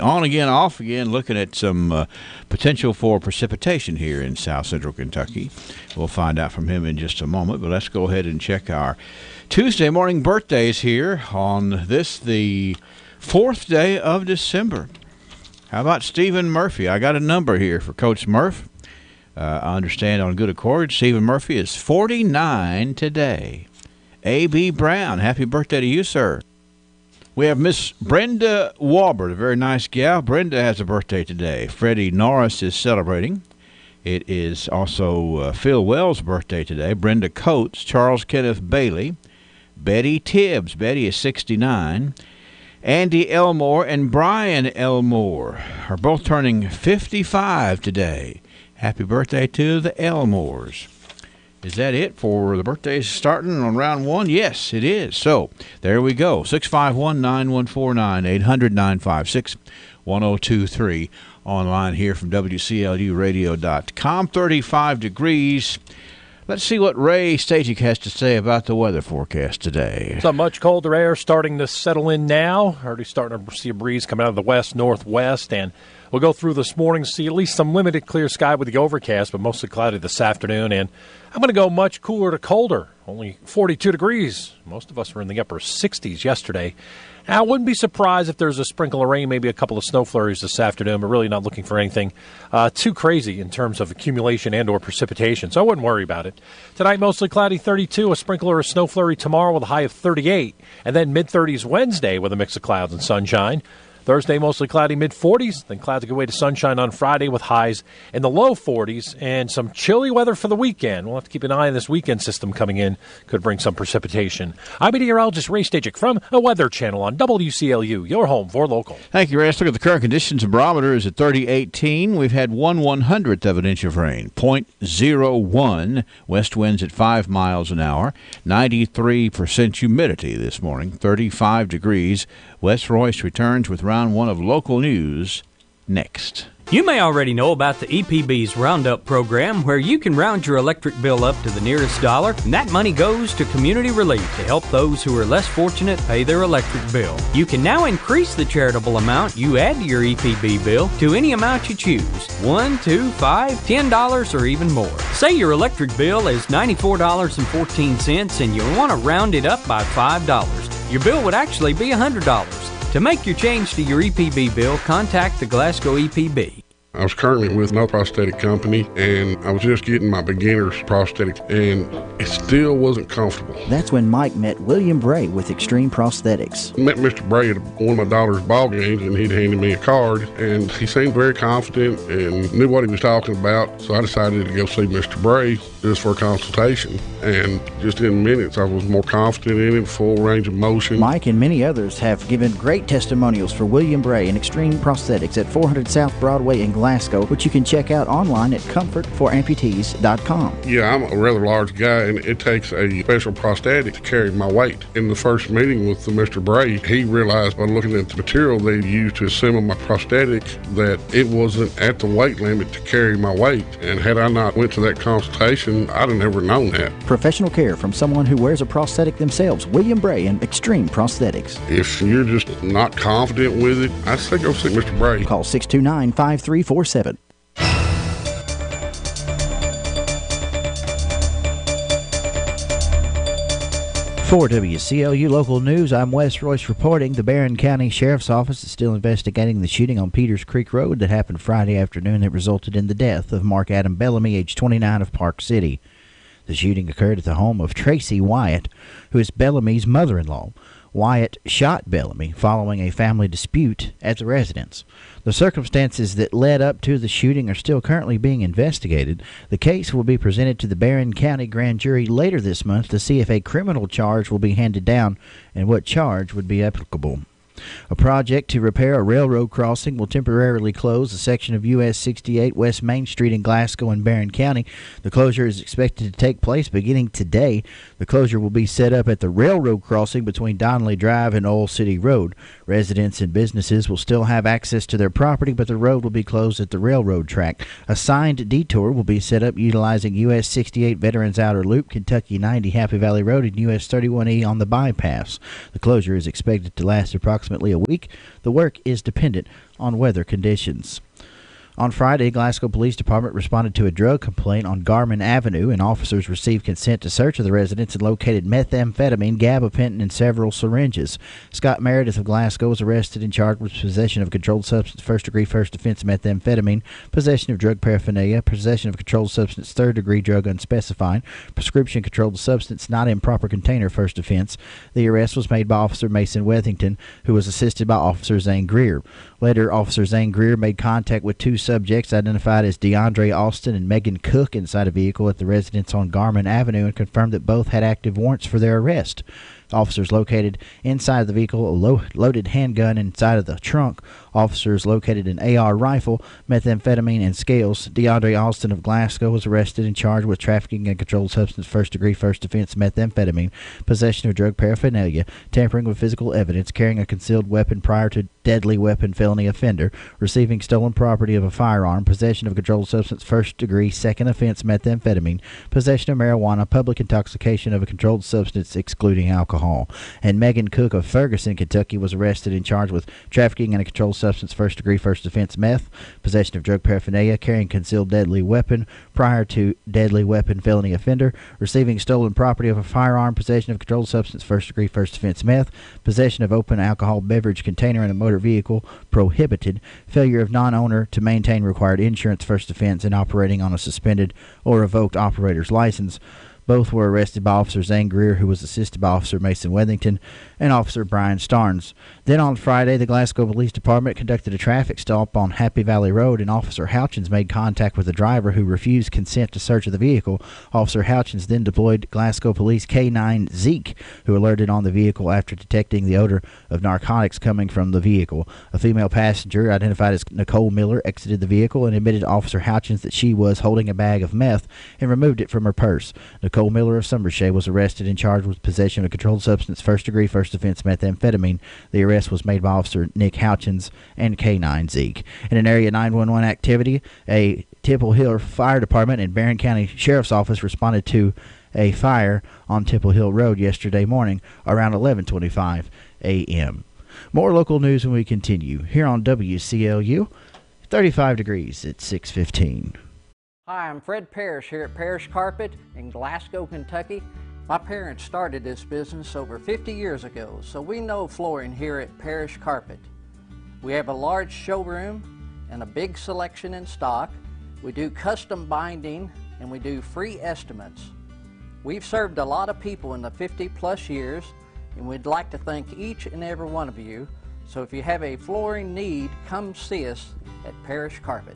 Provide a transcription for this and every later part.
On again, off again, looking at some potential for precipitation here in south central Kentucky. We'll find out from him in just a moment, but let's go ahead and check our Tuesday morning birthdays here on this, the 4th day of December. How about Stephen Murphy? I got a number here for Coach Murph. I understand on good accord, Stephen Murphy is 49 today. A.B. Brown, happy birthday to you, sir. We have Miss Brenda Walbert, a very nice gal. Brenda has a birthday today. Freddie Norris is celebrating. It is also Phil Wells' birthday today. Brenda Coates, Charles Kenneth Bailey, Betty Tibbs. Betty is 69. Andy Elmore and Brian Elmore are both turning 55 today. Happy birthday to the Elmores. Is that it for the birthdays starting on round one? Yes, it is. So there we go. 651-9149, 800-956-1023. Online here from WCLUradio.com. 35 degrees. Let's see what Ray Stajic has to say about the weather forecast today. Some much colder air starting to settle in now. Already starting to see a breeze coming out of the west-northwest, and we'll go through this morning, see at least some limited clear sky with the overcast, but mostly cloudy this afternoon. And I'm going to go much cooler to colder, only 42 degrees. Most of us were in the upper 60s yesterday. Now, I wouldn't be surprised if there's a sprinkle of rain, maybe a couple of snow flurries this afternoon, but really not looking for anything too crazy in terms of accumulation and or precipitation, so I wouldn't worry about it. Tonight, mostly cloudy, 32, a sprinkle or a snow flurry tomorrow with a high of 38, and then mid-30s Wednesday with a mix of clouds and sunshine. Thursday, mostly cloudy, mid-40s. Then clouds give way to sunshine on Friday with highs in the low 40s and some chilly weather for the weekend. We'll have to keep an eye on this weekend system coming in. Could bring some precipitation. I'm meteorologist Ray Stajic from the Weather Channel on WCLU, your home for local. Thank you, Ray. Let's look at the current conditions. The barometer is at 3018. We've had 1/100th of an inch of rain, 0.01. West winds at 5 miles an hour. 93% humidity this morning, 35 degrees. Wes Royce returns with round one of local news next. You may already know about the EPB's Roundup program, where you can round your electric bill up to the nearest dollar, and that money goes to community relief to help those who are less fortunate pay their electric bill. You can now increase the charitable amount you add to your EPB bill to any amount you choose, $1, $2, $5, $10, or even more. Say your electric bill is $94.14 and you want to round it up by $5. Your bill would actually be $100. To make your change to your EPB bill, contact the Glasgow EPB. I was currently with no prosthetic company, and I was just getting my beginner's prosthetic, and it still wasn't comfortable. That's when Mike met William Bray with Extreme Prosthetics. I met Mr. Bray at one of my daughter's ball games, and he'd handed me a card, and he seemed very confident and knew what he was talking about, so I decided to go see Mr. Bray just for a consultation, and just in minutes I was more confident in it, full range of motion. Mike and many others have given great testimonials for William Bray and Extreme Prosthetics at 400 South Broadway in Glasgow, which you can check out online at comfortforamputees.com. Yeah, I'm a rather large guy, and it takes a special prosthetic to carry my weight. In the first meeting with Mr. Bray, he realized by looking at the material they used to assemble my prosthetic that it wasn't at the weight limit to carry my weight. And had I not went to that consultation, I'd have never known that. Professional care from someone who wears a prosthetic themselves. William Bray and Extreme Prosthetics. If you're just not confident with it, I'd say go see Mr. Bray. Call 629-5347. For WCLU Local News, I'm Wes Royce reporting. The Barron County Sheriff's Office is still investigating the shooting on Peters Creek Road that happened Friday afternoon that resulted in the death of Mark Adam Bellamy, age 29, of Park City. The shooting occurred at the home of Tracy Wyatt, who is Bellamy's mother-in-law. Wyatt shot Bellamy following a family dispute at the residence. The circumstances that led up to the shooting are still currently being investigated. The case will be presented to the Barron County Grand Jury later this month to see if a criminal charge will be handed down and what charge would be applicable. A project to repair a railroad crossing will temporarily close a section of US 68 West Main Street in Glasgow and Barron County. The closure is expected to take place beginning today. The closure will be set up at the railroad crossing between Donnelly Drive and Old City Road. Residents and businesses will still have access to their property, but the road will be closed at the railroad track. A signed detour will be set up utilizing US 68 Veterans Outer Loop, Kentucky 90 Happy Valley Road, and US 31E on the bypass. The closure is expected to last approximately a week. The work is dependent on weather conditions. On Friday, Glasgow Police Department responded to a drug complaint on Garmin Avenue, and officers received consent to search of the residence and located methamphetamine, gabapentin, and several syringes. Scott Meredith of Glasgow was arrested and charged with possession of a controlled substance, first-degree first offense methamphetamine, possession of drug paraphernalia, possession of controlled substance, third-degree drug unspecified, prescription controlled substance not in proper container, first offense. The arrest was made by Officer Mason Wethington, who was assisted by Officer Zane Greer. Later, Officer Zane Greer made contact with two subjects identified as DeAndre Austin and Megan Cook inside a vehicle at the residence on Garmin Avenue and confirmed that both had active warrants for their arrest. Officers located inside of the vehicle a loaded handgun inside of the trunk. Officers located an AR rifle, methamphetamine, and scales. DeAndre Austin of Glasgow was arrested and charged with trafficking and controlled substance, first-degree first offense methamphetamine, possession of drug paraphernalia, tampering with physical evidence, carrying a concealed weapon prior to deadly weapon felony offender, receiving stolen property of a firearm, possession of controlled substance, first-degree second offense methamphetamine, possession of marijuana, public intoxication of a controlled substance excluding alcohol. And Megan Cook of Ferguson, Kentucky, was arrested and charged with trafficking in a controlled substance, first-degree first offense meth, possession of drug paraphernalia, carrying concealed deadly weapon prior to deadly weapon felony offender, receiving stolen property of a firearm, possession of controlled substance, first-degree first offense meth, possession of open alcohol beverage container in a motor vehicle prohibited, failure of non-owner to maintain required insurance, first offense, and operating on a suspended or revoked operator's license. Both were arrested by Officer Zane Greer, who was assisted by Officer Mason Wethington and Officer Brian Starnes. Then on Friday, the Glasgow Police Department conducted a traffic stop on Happy Valley Road, and Officer Houchins made contact with the driver, who refused consent to search of the vehicle. Officer Houchins then deployed Glasgow Police K9 Zeke, who alerted on the vehicle after detecting the odor of narcotics coming from the vehicle. A female passenger, identified as Nicole Miller, exited the vehicle and admitted to Officer Houchins that she was holding a bag of meth and removed it from her purse. Nicole Miller of Summershade was arrested and charged with possession of a controlled substance, first-degree first offense methamphetamine. The arrest was made by Officer Nick Houchins and K9 Zeke. In an Area 911 activity, a Temple Hill Fire Department and Barron County Sheriff's Office responded to a fire on Temple Hill Road yesterday morning around 11:25 a.m. More local news when we continue here on WCLU. 35 degrees at 6:15. Hi, I'm Fred Parrish here at Parrish Carpet in Glasgow, Kentucky. My parents started this business over 50 years ago, so we know flooring here at Parrish Carpet. We have a large showroom and a big selection in stock. We do custom binding and we do free estimates. We've served a lot of people in the 50-plus years, and we'd like to thank each and every one of you. So if you have a flooring need, come see us at Parrish Carpet.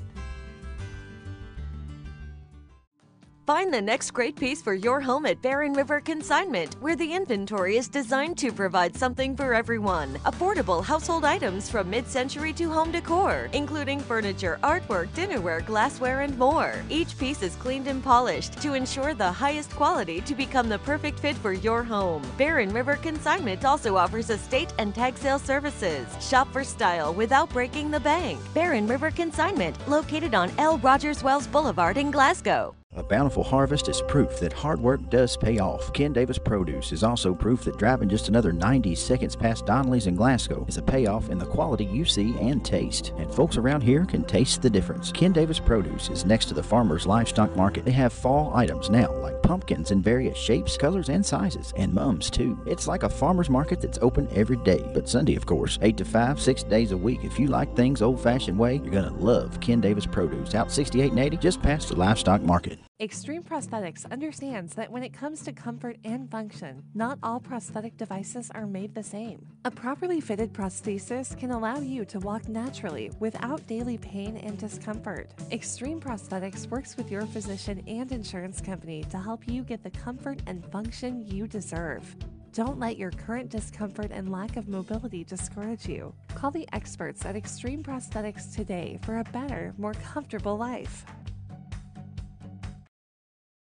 Find the next great piece for your home at Barren River Consignment, where the inventory is designed to provide something for everyone. Affordable household items from mid-century to home decor, including furniture, artwork, dinnerware, glassware, and more. Each piece is cleaned and polished to ensure the highest quality to become the perfect fit for your home. Barren River Consignment also offers estate and tag sale services. Shop for style without breaking the bank. Barren River Consignment, located on L. Rogers Wells Boulevard in Glasgow. A bountiful harvest is proof that hard work does pay off. Ken Davis Produce is also proof that driving just another 90 seconds past Donnelly's in Glasgow is a payoff in the quality you see and taste. And folks around here can taste the difference. Ken Davis Produce is next to the Farmers Livestock Market. They have fall items now, like pumpkins in various shapes, colors, and sizes, and mums too. It's like a farmer's market that's open every day, but Sunday, of course, 8 to 5, 6 days a week. If you like things old-fashioned way, you're gonna love Ken Davis Produce, out 68 and 80, just past the Livestock Market. Extreme Prosthetics understands that when it comes to comfort and function, not all prosthetic devices are made the same. A properly fitted prosthesis can allow you to walk naturally without daily pain and discomfort. Extreme Prosthetics works with your physician and insurance company to help you get the comfort and function you deserve. Don't let your current discomfort and lack of mobility discourage you. Call the experts at Extreme Prosthetics today for a better, more comfortable life.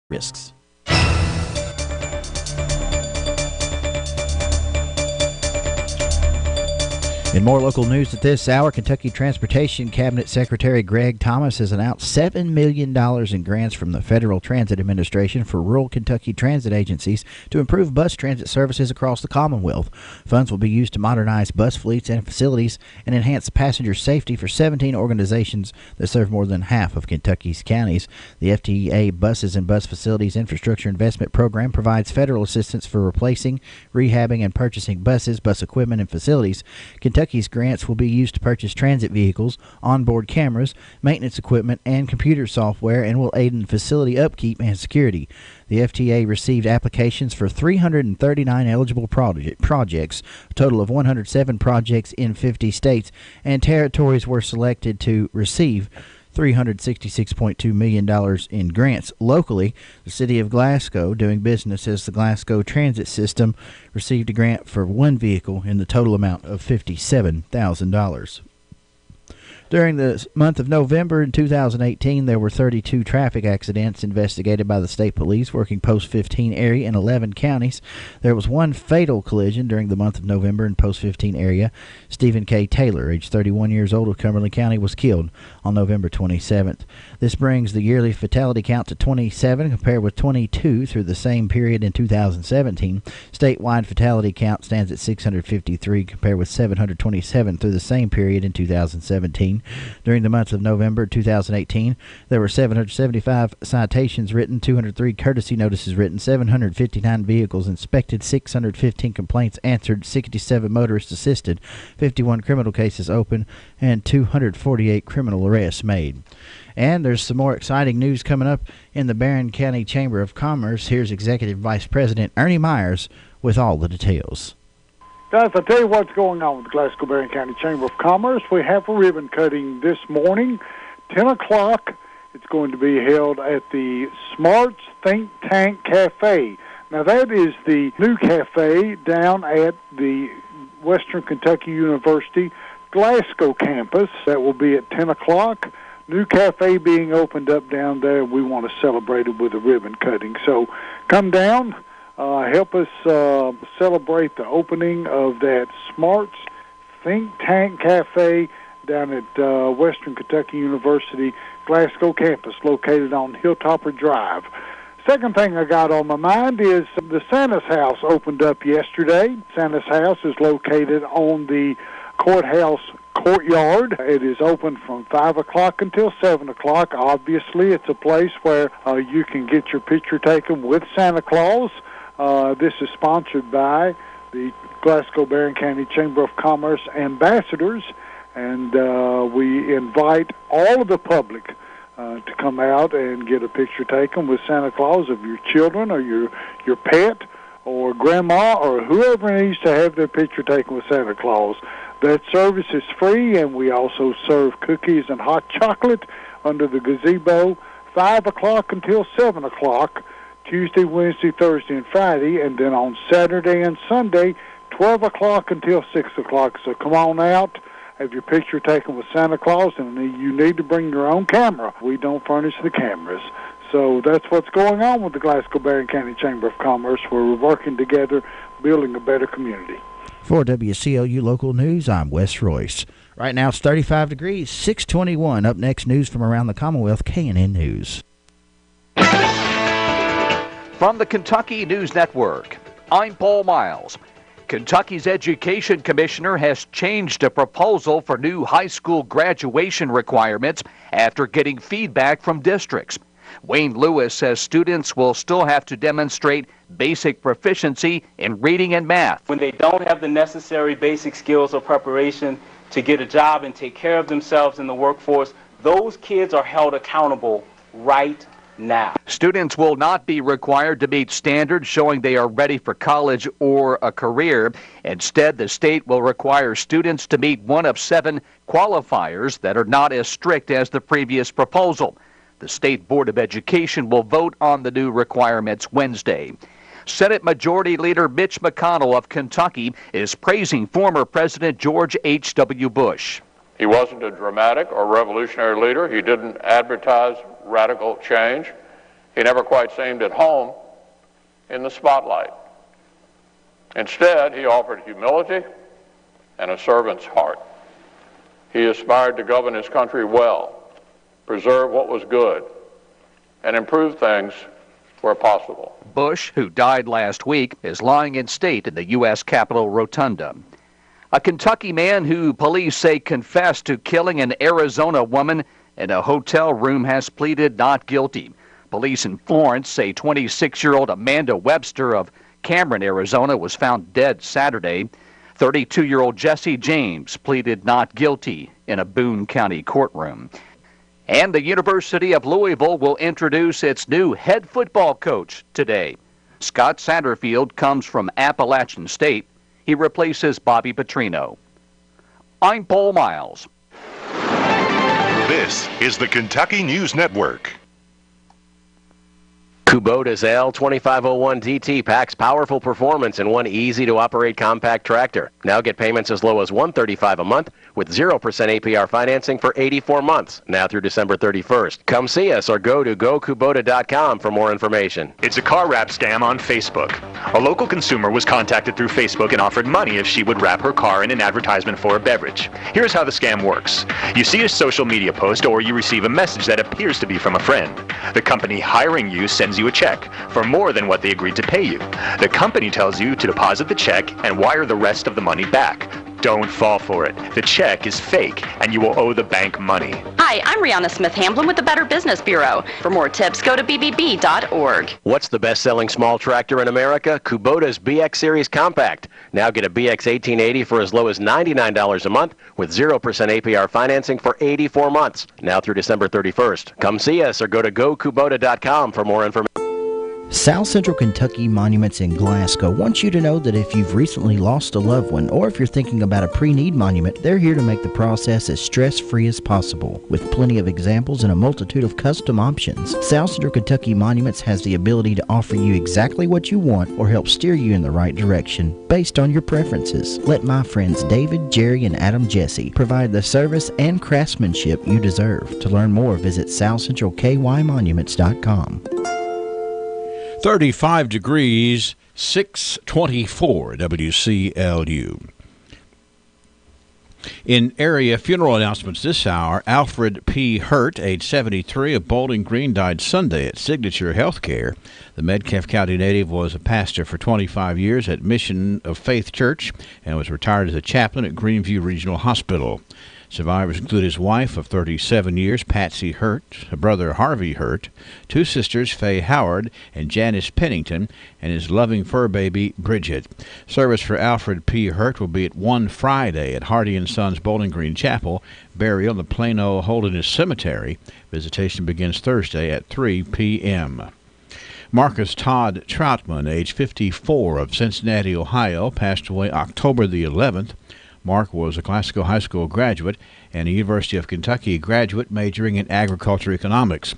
Risks. In more local news at this hour, Kentucky Transportation Cabinet Secretary Greg Thomas has announced $7 million in grants from the Federal Transit Administration for rural Kentucky transit agencies to improve bus transit services across the Commonwealth. Funds will be used to modernize bus fleets and facilities and enhance passenger safety for 17 organizations that serve more than half of Kentucky's counties. The FTA Buses and Bus Facilities Infrastructure Investment Program provides federal assistance for replacing, rehabbing, and purchasing buses, bus equipment, and facilities. Kentucky's grants will be used to purchase transit vehicles, onboard cameras, maintenance equipment, and computer software, and will aid in facility upkeep and security. The FTA received applications for 339 eligible projects, a total of 107 projects in 50 states, and territories were selected to receive $366.2 million in grants. Locally, the city of Glasgow, doing business as the Glasgow Transit System, received a grant for one vehicle in the total amount of $57,000. During the month of November in 2018, there were 32 traffic accidents investigated by the state police working Post 15 area in 11 counties. There was one fatal collision during the month of November in Post 15 area. Stephen K. Taylor, age 31 years old, of Cumberland County, was killed on November 27th. This brings the yearly fatality count to 27, compared with 22 through the same period in 2017. Statewide fatality count stands at 653, compared with 727 through the same period in 2017. During the month of November 2018, there were 775 citations written, 203 courtesy notices written, 759 vehicles inspected, 615 complaints answered, 67 motorists assisted, 51 criminal cases open, and 248 criminal arrests made. And there's some more exciting news coming up in the Barron County Chamber of Commerce. Here's Executive Vice President Ernie Myers with all the details. Guys, I'll tell you what's going on with the Glasgow-Barron County Chamber of Commerce. We have a ribbon cutting this morning, 10 o'clock. It's going to be held at the Smarts Think Tank Cafe. Now, that is the new cafe down at the Western Kentucky University Glasgow campus. That will be at 10 o'clock. New cafe being opened up down there. We want to celebrate it with a ribbon cutting. So come down. Help us celebrate the opening of that Smarts Think Tank Cafe down at Western Kentucky University Glasgow campus, located on Hilltopper Drive. Second thing I got on my mind is the Santa's House opened up yesterday. Santa's House is located on the courthouse courtyard. It is open from 5 o'clock until 7 o'clock. Obviously, it's a place where you can get your picture taken with Santa Claus. This is sponsored by the Glasgow-Barron County Chamber of Commerce ambassadors, and we invite all of the public to come out and get a picture taken with Santa Claus of your children or your pet or grandma or whoever needs to have their picture taken with Santa Claus. That service is free, and we also serve cookies and hot chocolate under the gazebo, 5 o'clock until 7 o'clock. Tuesday, Wednesday, Thursday, and Friday, and then on Saturday and Sunday, 12 o'clock until 6 o'clock. So come on out, have your picture taken with Santa Claus, and you need to bring your own camera. We don't furnish the cameras. So that's what's going on with the Glasgow-Barron County Chamber of Commerce, where we're working together, building a better community. For WCLU Local News, I'm Wes Royce. Right now it's 35 degrees, 621. Up next, news from around the Commonwealth, KNN News. From the Kentucky News Network, I'm Paul Miles. Kentucky's Education Commissioner has changed a proposal for new high school graduation requirements after getting feedback from districts. Wayne Lewis says students will still have to demonstrate basic proficiency in reading and math. When they don't have the necessary basic skills or preparation to get a job and take care of themselves in the workforce, those kids are held accountable right now. Students will not be required to meet standards showing they are ready for college or a career. Instead, the state will require students to meet one of 7 qualifiers that are not as strict as the previous proposal. The State Board of Education will vote on the new requirements Wednesday. Senate Majority Leader Mitch McConnell of Kentucky is praising former President George H.W. Bush. He wasn't a dramatic or revolutionary leader. He didn't advertise radical change. He never quite seemed at home in the spotlight. Instead, he offered humility and a servant's heart. He aspired to govern his country well, preserve what was good, and improve things where possible. Bush, who died last week, is lying in state in the U.S. Capitol Rotunda. A Kentucky man who police say confessed to killing an Arizona woman in a hotel room has pleaded not guilty. Police in Florence say 26-year-old Amanda Webster of Cameron, Arizona, was found dead Saturday. 32-year-old Jesse James pleaded not guilty in a Boone County courtroom. And the University of Louisville will introduce its new head football coach today. Scott Satterfield comes from Appalachian State. He replaces Bobby Petrino. I'm Paul Miles. This is the Kentucky News Network. Kubota's L2501 DT packs powerful performance in one easy-to-operate compact tractor. Now get payments as low as $135 a month with 0% APR financing for 84 months, now through December 31st. Come see us or go to gokubota.com for more information. It's a car wrap scam on Facebook. A local consumer was contacted through Facebook and offered money if she would wrap her car in an advertisement for a beverage. Here's how the scam works. You see a social media post or you receive a message that appears to be from a friend. The company hiring you sends you a check for more than what they agreed to pay you. The company tells you to deposit the check and wire the rest of the money back. Don't fall for it. The check is fake, and you will owe the bank money. Hi, I'm Rihanna Smith-Hamblin with the Better Business Bureau. For more tips, go to bbb.org. What's the best-selling small tractor in America? Kubota's BX Series Compact. Now get a BX 1880 for as low as $99 a month with 0% APR financing for 84 months, now through December 31st. Come see us or go to gokubota.com for more information. South Central Kentucky Monuments in Glasgow wants you to know that if you've recently lost a loved one or if you're thinking about a pre-need monument, they're here to make the process as stress-free as possible. With plenty of examples and a multitude of custom options, South Central Kentucky Monuments has the ability to offer you exactly what you want or help steer you in the right direction based on your preferences. Let my friends David, Jerry, and Adam Jesse provide the service and craftsmanship you deserve. To learn more, visit southcentralkymonuments.com. 35 degrees, 624 WCLU. In area funeral announcements this hour, Alfred P. Hurt, age 73, of Bowling Green, died Sunday at Signature Healthcare. The Metcalfe County native was a pastor for 25 years at Mission of Faith Church and was retired as a chaplain at Greenview Regional Hospital. Survivors include his wife of 37 years, Patsy Hurt, a brother, Harvey Hurt, two sisters, Faye Howard and Janice Pennington, and his loving fur baby, Bridget. Service for Alfred P. Hurt will be at 1 Friday at Hardy & Sons Bowling Green Chapel, burial in the Plano Holiness Cemetery. Visitation begins Thursday at 3 p.m. Marcus Todd Troutman, age 54, of Cincinnati, Ohio, passed away October the 11th. Mark was a Glasgow High School graduate and a University of Kentucky graduate majoring in agriculture economics.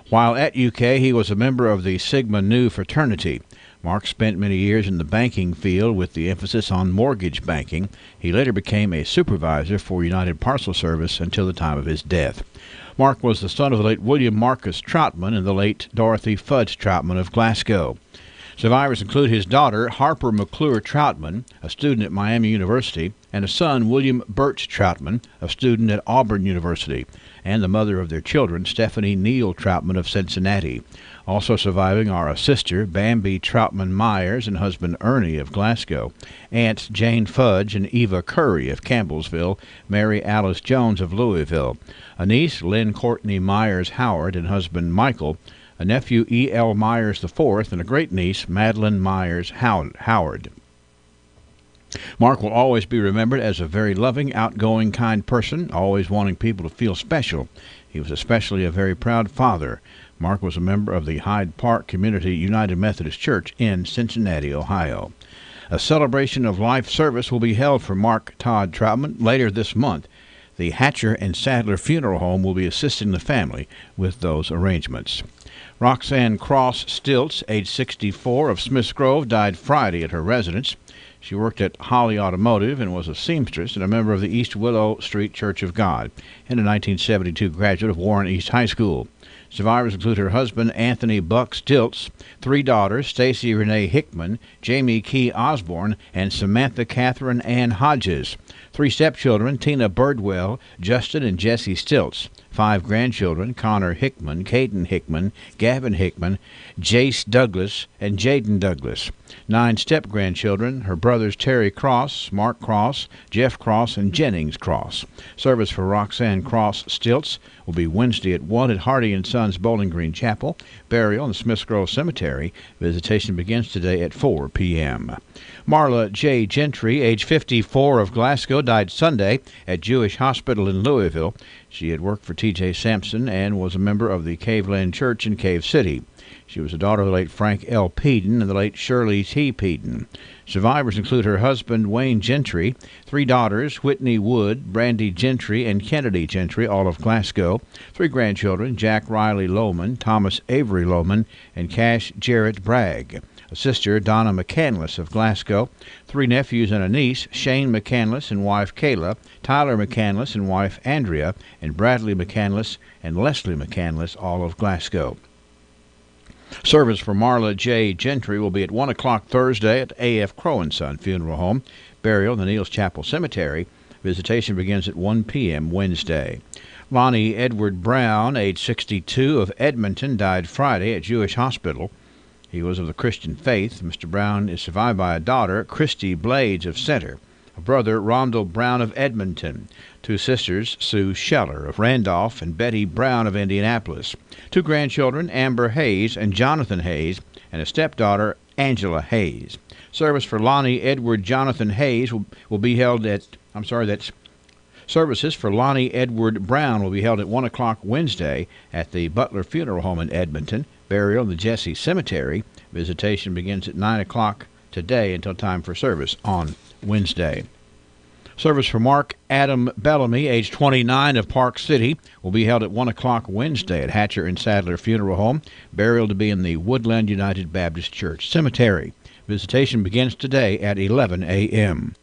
While at UK, he was a member of the Sigma Nu fraternity. Mark spent many years in the banking field with the emphasis on mortgage banking. He later became a supervisor for United Parcel Service until the time of his death. Mark was the son of the late William Marcus Troutman and the late Dorothy Fudge Troutman of Glasgow. Survivors include his daughter, Harper McClure Troutman, a student at Miami University, and a son, William Birch Troutman, a student at Auburn University, and the mother of their children, Stephanie Neal Troutman of Cincinnati. Also surviving are a sister, Bambi Troutman Myers, and husband Ernie of Glasgow, aunts Jane Fudge and Eva Curry of Campbellsville, Mary Alice Jones of Louisville, a niece, Lynn Courtney Myers Howard, and husband Michael, a nephew, E.L. Myers IV, and a great-niece, Madeline Myers Howard. Mark will always be remembered as a very loving, outgoing, kind person, always wanting people to feel special. He was especially a very proud father. Mark was a member of the Hyde Park Community United Methodist Church in Cincinnati, Ohio. A celebration of life service will be held for Mark Todd Troutman later this month. The Hatcher and Sadler Funeral Home will be assisting the family with those arrangements. Roxanne Cross Stilts, age 64, of Smiths Grove, died Friday at her residence. She worked at Holly Automotive and was a seamstress and a member of the East Willow Street Church of God, and a 1972 graduate of Warren East High School. Survivors include her husband, Anthony Buck Stilts, 3 daughters, Stacy Renee Hickman, Jamie Key Osborne, and Samantha Catherine Ann Hodges, 3 stepchildren, Tina Birdwell, Justin and Jesse Stilts, 5 grandchildren, Connor Hickman, Caden Hickman, Gavin Hickman, Jace Douglas, and Jaden Douglas, 9 step-grandchildren, her brothers Terry Cross, Mark Cross, Jeff Cross, and Jennings Cross. Service for Roxanne Cross Stilts will be Wednesday at 1 at Hardy & Sons Bowling Green Chapel. Burial in the Smiths Grove Cemetery. Visitation begins today at 4 p.m. Marla J. Gentry, age 54, of Glasgow, died Sunday at Jewish Hospital in Louisville. She had worked for T.J. Sampson and was a member of the Caveland Church in Cave City. She was the daughter of the late Frank L. Peden and the late Shirley T. Peden. Survivors include her husband, Wayne Gentry, 3 daughters, Whitney Wood, Brandy Gentry, and Kennedy Gentry, all of Glasgow, 3 grandchildren, Jack Riley Lohman, Thomas Avery Lohman, and Cash Jarrett Bragg. A sister, Donna McCandless of Glasgow, 3 nephews and a niece, Shane McCandless and wife Kayla, Tyler McCandless and wife Andrea, and Bradley McCandless and Leslie McCandless, all of Glasgow. Service for Marla J. Gentry will be at 1 o'clock Thursday at A.F. Crow & Son Funeral Home. Burial in the Neals Chapel Cemetery. Visitation begins at 1 p.m. Wednesday. Lonnie Edward Brown, age 62, of Edmonton, died Friday at Jewish Hospital. He was of the Christian faith. Mr. Brown is survived by a daughter, Christy Blades of Center, a brother, Rondell Brown of Edmonton, 2 sisters, Sue Scheller of Randolph and Betty Brown of Indianapolis, 2 grandchildren, Amber Hayes and Jonathan Hayes, and a stepdaughter, Angela Hayes. Service for Lonnie Edward Jonathan Hayes will be held at, services for Lonnie Edward Brown will be held at 1 o'clock Wednesday at the Butler Funeral Home in Edmonton. Burial in the Jesse Cemetery. Visitation begins at 9 o'clock today until time for service on Wednesday. Service for Mark Adam Bellamy, age 29, of Park City, will be held at 1 o'clock Wednesday at Hatcher and Sadler Funeral Home. Burial to be in the Woodland United Baptist Church Cemetery. Visitation begins today at 11 a.m.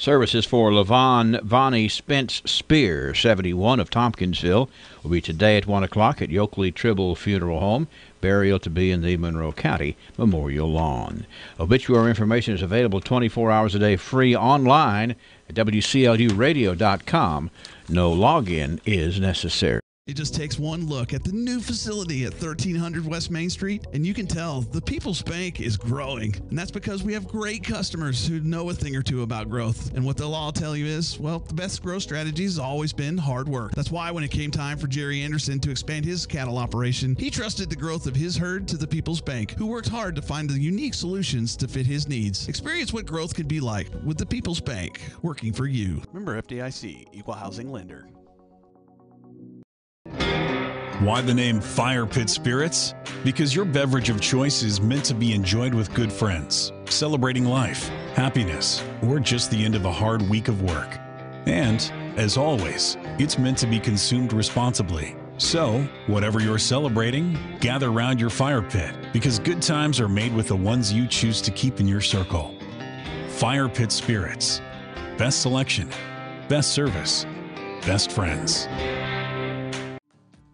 Services for Levon Vonnie Spence Spear, 71, of Tompkinsville, will be today at 1 o'clock at Yoakley Tribble Funeral Home. Burial to be in the Monroe County Memorial Lawn. Obituary information is available 24 hours a day free online at WCLUradio.com. No login is necessary. It just takes one look at the new facility at 1300 West Main Street, and you can tell the People's Bank is growing. And that's because we have great customers who know a thing or two about growth. And what they'll all tell you is, well, the best growth strategy has always been hard work. That's why when it came time for Jerry Anderson to expand his cattle operation, he trusted the growth of his herd to the People's Bank, who worked hard to find the unique solutions to fit his needs. Experience what growth can be like with the People's Bank, working for you. Member FDIC, Equal Housing Lender. Why the name Fire Pit Spirits? Because your beverage of choice is meant to be enjoyed with good friends, celebrating life, happiness, or just the end of a hard week of work. And, as always, it's meant to be consumed responsibly. So, whatever you're celebrating, gather round your fire pit, because good times are made with the ones you choose to keep in your circle. Fire Pit Spirits. Best selection, best service, best friends.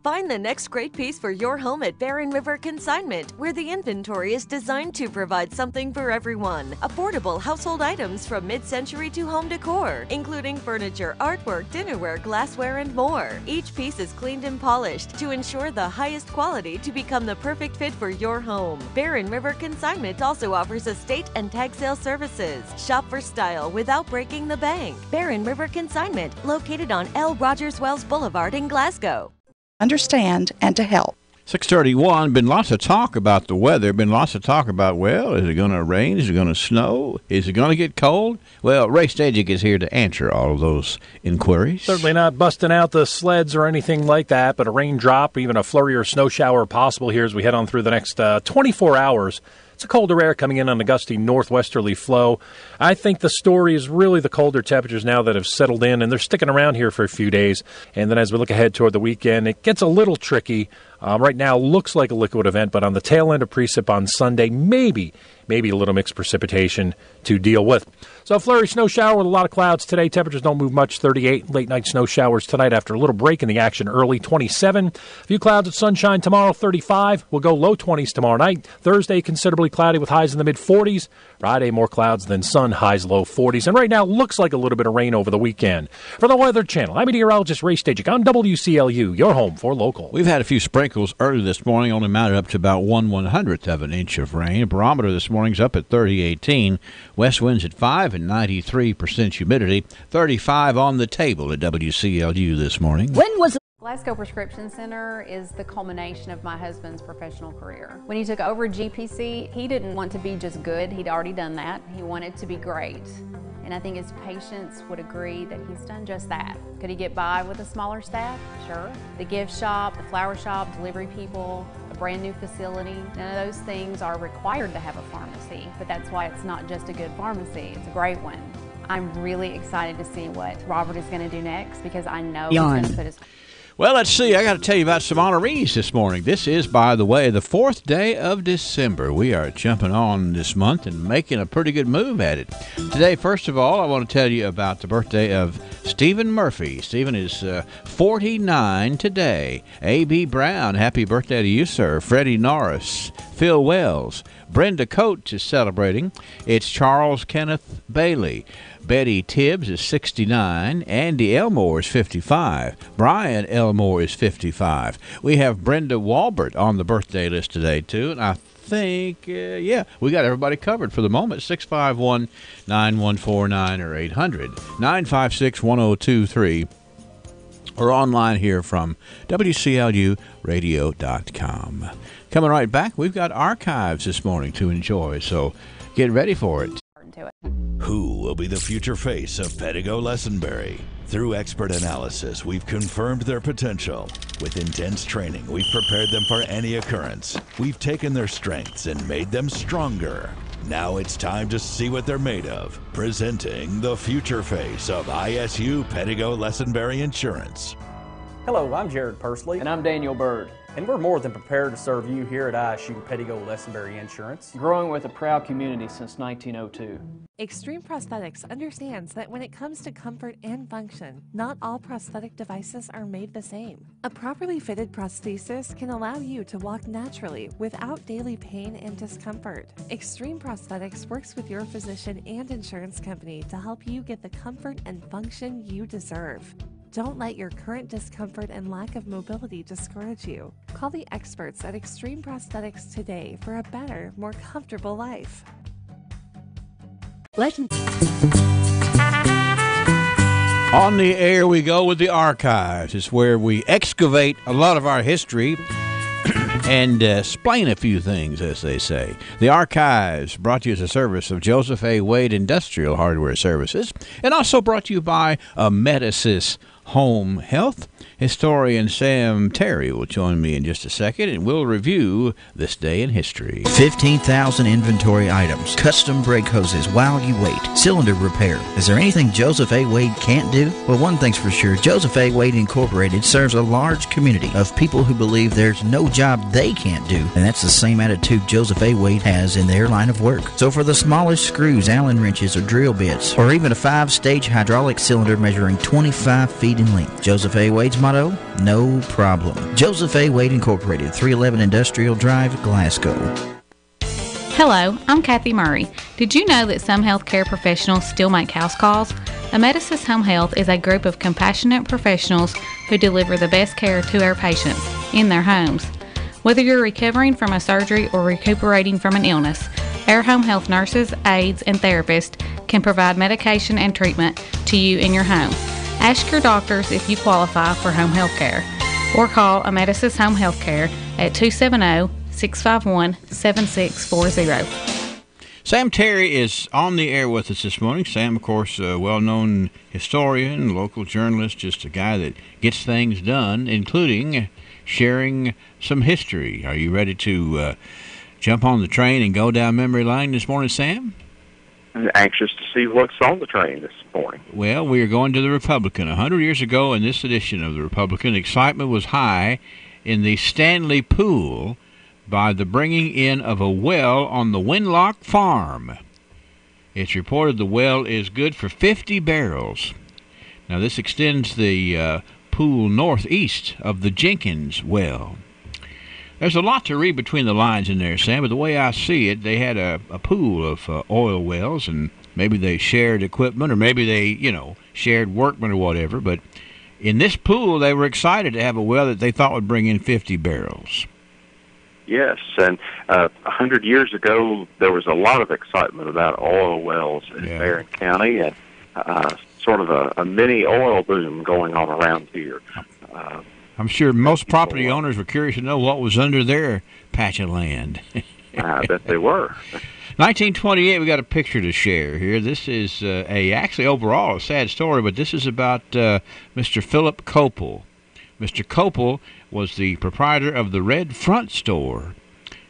Find the next great piece for your home at Barren River Consignment, where the inventory is designed to provide something for everyone. Affordable household items from mid-century to home decor, including furniture, artwork, dinnerware, glassware, and more. Each piece is cleaned and polished to ensure the highest quality to become the perfect fit for your home. Barren River Consignment also offers estate and tag sale services. Shop for style without breaking the bank. Barren River Consignment, located on L. Rogers Wells Boulevard in Glasgow. Understand and to help. 6:31. Been lots of talk about the weather. Been lots of talk about, well, is it going to rain? Is it going to snow? Is it going to get cold? Well, Ray Stajic is here to answer all of those inquiries. Certainly not busting out the sleds or anything like that, but a raindrop, even a flurry or snow shower possible here as we head on through the next 24 hours. It's a colder air coming in on a gusty northwesterly flow. I think the story is really the colder temperatures now that have settled in, and they're sticking around here for a few days. And then as we look ahead toward the weekend, it gets a little tricky. Right now, looks like a liquid event, but on the tail end of precip on Sunday, maybe a little mixed precipitation to deal with. So flurry snow shower with a lot of clouds today. Temperatures don't move much, 38. Late night snow showers tonight after a little break in the action early, 27. A few clouds with sunshine tomorrow, 35. We'll go low 20s tomorrow night. Thursday, considerably cloudy with highs in the mid-40s. Friday, more clouds than sun, highs low 40s. And right now, looks like a little bit of rain over the weekend. For the Weather Channel, I'm meteorologist Ray Stajic on WCLU, your home for local. We've had a few sprinkles early this morning, only mounted up to about 1/100th of an inch of rain. Barometer this morning's up at 3018. West winds at 5 and 93% humidity. 35 on the table at WCLU this morning. When was Glasgow Prescription Center is the culmination of my husband's professional career. When he took over GPC, he didn't want to be just good. He'd already done that. He wanted to be great. And I think his patients would agree that he's done just that. Could he get by with a smaller staff? Sure. The gift shop, the flower shop, delivery people, a brand new facility, none of those things are required to have a pharmacy, but that's why it's not just a good pharmacy, it's a great one. I'm really excited to see what Robert is going to do next because I know he's going to put his... Well, let's see. I got to tell you about some honorees this morning. This is, by the way, the 4th day of December. We are jumping on this month and making a pretty good move at it. Today, first of all, I want to tell you about the birthday of Stephen Murphy. Stephen is 49 today. A.B. Brown, happy birthday to you, sir. Freddie Norris, Phil Wells. Brenda Coates is celebrating. It's Charles Kenneth Bailey. Betty Tibbs is 69. Andy Elmore is 55. Brian Elmore is 55. We have Brenda Walbert on the birthday list today, too. And I think, we got everybody covered for the moment. 651-9149 or 800-956-1023. Or online here from WCLUradio.com. Coming right back, we've got archives this morning to enjoy, so get ready for it. Who will be the future face of Pedigo Lessenberry? Through expert analysis, we've confirmed their potential. With intense training, we've prepared them for any occurrence. We've taken their strengths and made them stronger. Now it's time to see what they're made of. Presenting the future face of ISU Pedigo Lessenberry Insurance. Hello, I'm Jared Pursley. And I'm Daniel Bird. And we're more than prepared to serve you here at ISU Pedigo Lessenberry Insurance. Growing with a proud community since 1902. Extreme Prosthetics understands that when it comes to comfort and function, not all prosthetic devices are made the same. A properly fitted prosthesis can allow you to walk naturally without daily pain and discomfort. Extreme Prosthetics works with your physician and insurance company to help you get the comfort and function you deserve. Don't let your current discomfort and lack of mobility discourage you. Call the experts at Extreme Prosthetics today for a better, more comfortable life. On the air we go with the archives. It's where we excavate a lot of our history and explain a few things, as they say. The archives brought to you as a service of Joseph A. Wade Industrial Hardware Services, and also brought to you by Amedisys Home Health. Historian Sam Terry will join me in just a second, and we'll review this day in history. 15,000 inventory items, custom brake hoses while you wait, cylinder repair. Is there anything Joseph A. Wade can't do? Well, one thing's for sure, Joseph A. Wade Incorporated serves a large community of people who believe there's no job they can't do, and that's the same attitude Joseph A. Wade has in their line of work. So for the smallest screws, Allen wrenches, or drill bits, or even a 5-stage hydraulic cylinder measuring 25 feet in length, Joseph A. Wade's motto, no problem. Joseph A. Wade Incorporated, 311 Industrial Drive, Glasgow. Hello, I'm Kathy Murray. Did you know that some healthcare professionals still make house calls? Amedisys Home Health is a group of compassionate professionals who deliver the best care to our patients in their homes. Whether you're recovering from a surgery or recuperating from an illness, our home health nurses, aides, and therapists can provide medication and treatment to you in your home. Ask your doctors if you qualify for home health care, or call Amedisys Home Health Care at 270-651-7640. Sam Terry is on the air with us this morning. Sam, of course, a well-known historian, local journalist, just a guy that gets things done, including sharing some history. Are you ready to jump on the train and go down memory lane this morning, Sam? I'm anxious to see what's on the train this morning. Well, we are going to the Republican. 100 years ago in this edition of the Republican, excitement was high in the Stanley Pool by the bringing in of a well on the Winlock Farm. It's reported the well is good for 50 barrels. Now, this extends the pool northeast of the Jenkins well. There's a lot to read between the lines in there, Sam, but the way I see it, they had a pool of oil wells, and maybe they shared equipment, or maybe they, shared workmen or whatever, but in this pool, they were excited to have a well that they thought would bring in 50 barrels. Yes, and 100 years ago, there was a lot of excitement about oil wells in Barron County, and sort of a mini oil boom going on around here. I'm sure most property owners were curious to know what was under their patch of land. I bet they were. 1928, we got a picture to share here. This is actually overall a sad story, but this is about Mr. Philip Copel. Mr. Copel was the proprietor of the Red Front store,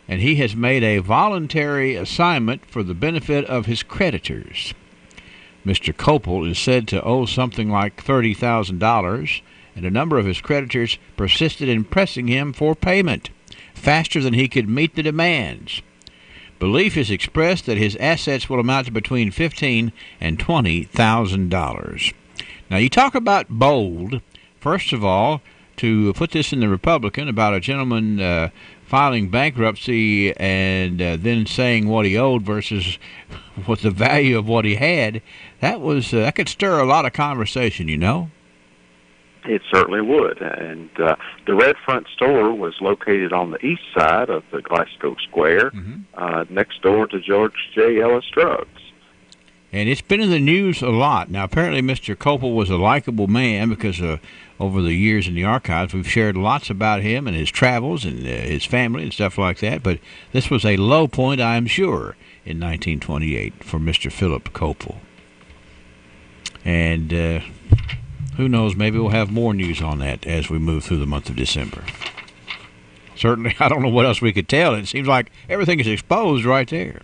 and he has made a voluntary assignment for the benefit of his creditors. Mr. Copel is said to owe something like $30,000, and a number of his creditors persisted in pressing him for payment faster than he could meet the demands. Belief is expressed that his assets will amount to between $15,000 and $20,000. Now, you talk about bold. First of all, to put this in the Republican about a gentleman filing bankruptcy and then saying what he owed versus what the value of what he had, that could stir a lot of conversation, It certainly would. And the Red Front store was located on the east side of the Glasgow Square, next door to George J. Ellis Drugs. And it's been in the news a lot. Now, apparently Mr. Copel was a likable man because over the years in the archives, we've shared lots about him and his travels and his family and stuff like that. But this was a low point, I am sure, in 1928 for Mr. Philip Copel. And who knows, maybe we'll have more news on that as we move through the month of December. Certainly, I don't know what else we could tell. It seems like everything is exposed right there.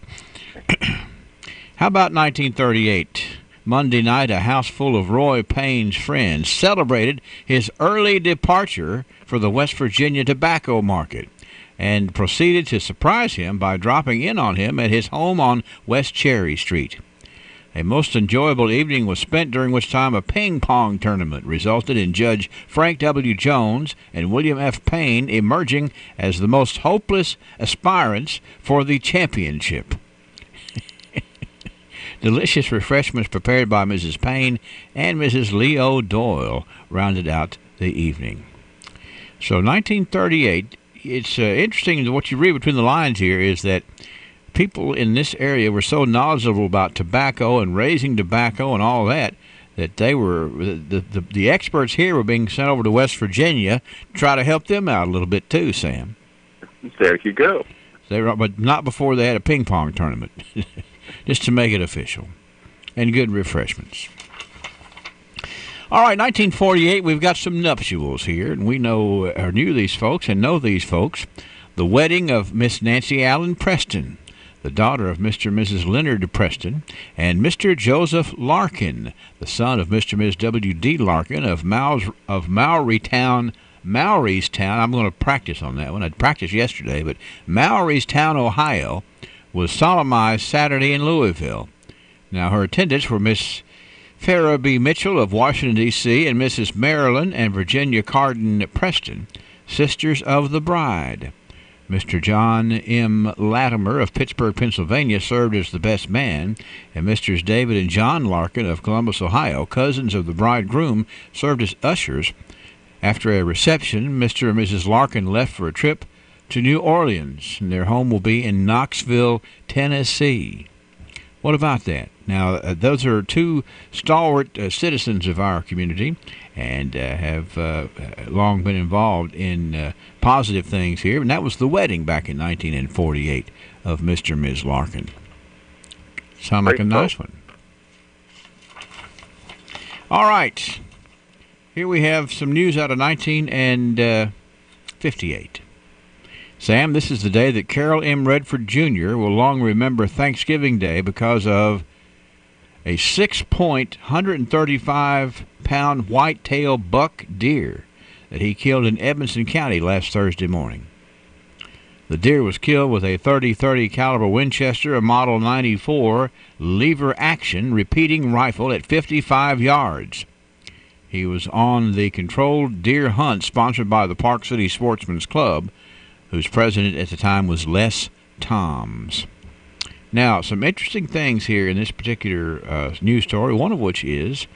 How about 1938? Monday night, a house full of Roy Payne's friends celebrated his early departure for the West Virginia tobacco market and proceeded to surprise him by dropping in on him at his home on West Cherry Street. A most enjoyable evening was spent, during which time a ping-pong tournament resulted in Judge Frank W. Jones and William F. Payne emerging as the most hopeless aspirants for the championship. Delicious refreshments prepared by Mrs. Payne and Mrs. Leo Doyle rounded out the evening. So 1938, it's interesting what you read between the lines here is that people in this area were so knowledgeable about tobacco and raising tobacco and all that they were the experts here were being sent over to West Virginia to try to help them out a little bit too, Sam. There you go. But not before they had a ping pong tournament, just to make it official, and good refreshments. All right, 1948, we've got some nuptials here, and we knew these folks and know these folks. The wedding of Miss Nancy Allen Preston, the daughter of Mr. and Mrs. Leonard Preston, and Mr. Joseph Larkin, the son of Mr. and Ms. W.D. Larkin of Maurystown. I'm going to practice on that one. I practiced yesterday, but Maurystown, Ohio, was solemnized Saturday in Louisville. Now, her attendants were Miss Farrah B. Mitchell of Washington, D.C., and Mrs. Marilyn and Virginia Carden Preston, sisters of the bride. Mr. John M. Latimer of Pittsburgh, Pennsylvania, served as the best man, and Messrs. David and John Larkin of Columbus, Ohio, cousins of the bridegroom, served as ushers. After a reception, Mr. and Mrs. Larkin left for a trip to New Orleans, and their home will be in Knoxville, Tennessee. What about that? Now, those are two stalwart citizens of our community and have long been involved in positive things here. And that was the wedding back in 1948 of Mr. and Ms. Larkin. Sound like a nice one. All right. Here we have some news out of 1958. Sam, this is the day that Carroll M. Redford Jr. will long remember Thanksgiving Day because of a 6-point, 135-pound white-tailed buck deer that he killed in Edmonson County last Thursday morning. The deer was killed with a .30 caliber Winchester, a Model 94 lever action repeating rifle at 55 yards. He was on the controlled deer hunt sponsored by the Park City Sportsman's Club, whose president at the time was Les Toms. Now, some interesting things here in this particular news story, one of which is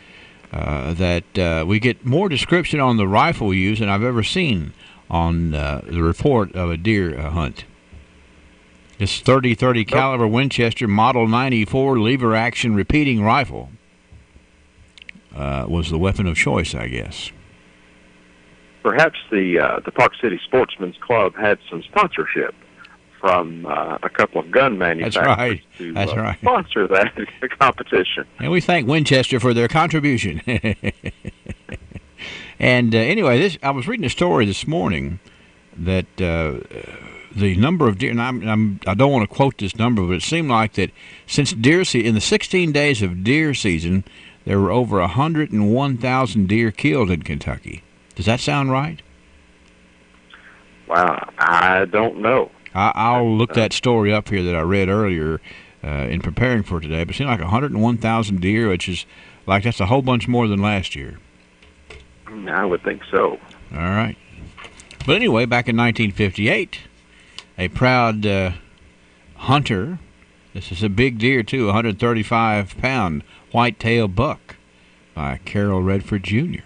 that we get more description on the rifle use than I've ever seen on the report of a deer hunt. This .30 caliber Winchester Model 94 lever action repeating rifle was the weapon of choice, I guess. Perhaps the Park City Sportsman's Club had some sponsorship from a couple of gun manufacturers to sponsor that competition. And we thank Winchester for their contribution. And anyway, I was reading a story this morning that the number of deer, and I don't want to quote this number, but it seemed like that since deer season, in the 16 days of deer season, there were over 101,000 deer killed in Kentucky. Does that sound right? Wow, I don't know. I'll look that story up here that I read earlier in preparing for today, but it seemed like 101,000 deer, which is like that's a whole bunch more than last year. I would think so. All right. But anyway, back in 1958, a proud hunter, this is a big deer too, 135-pound white-tailed buck by Carroll Redford Jr.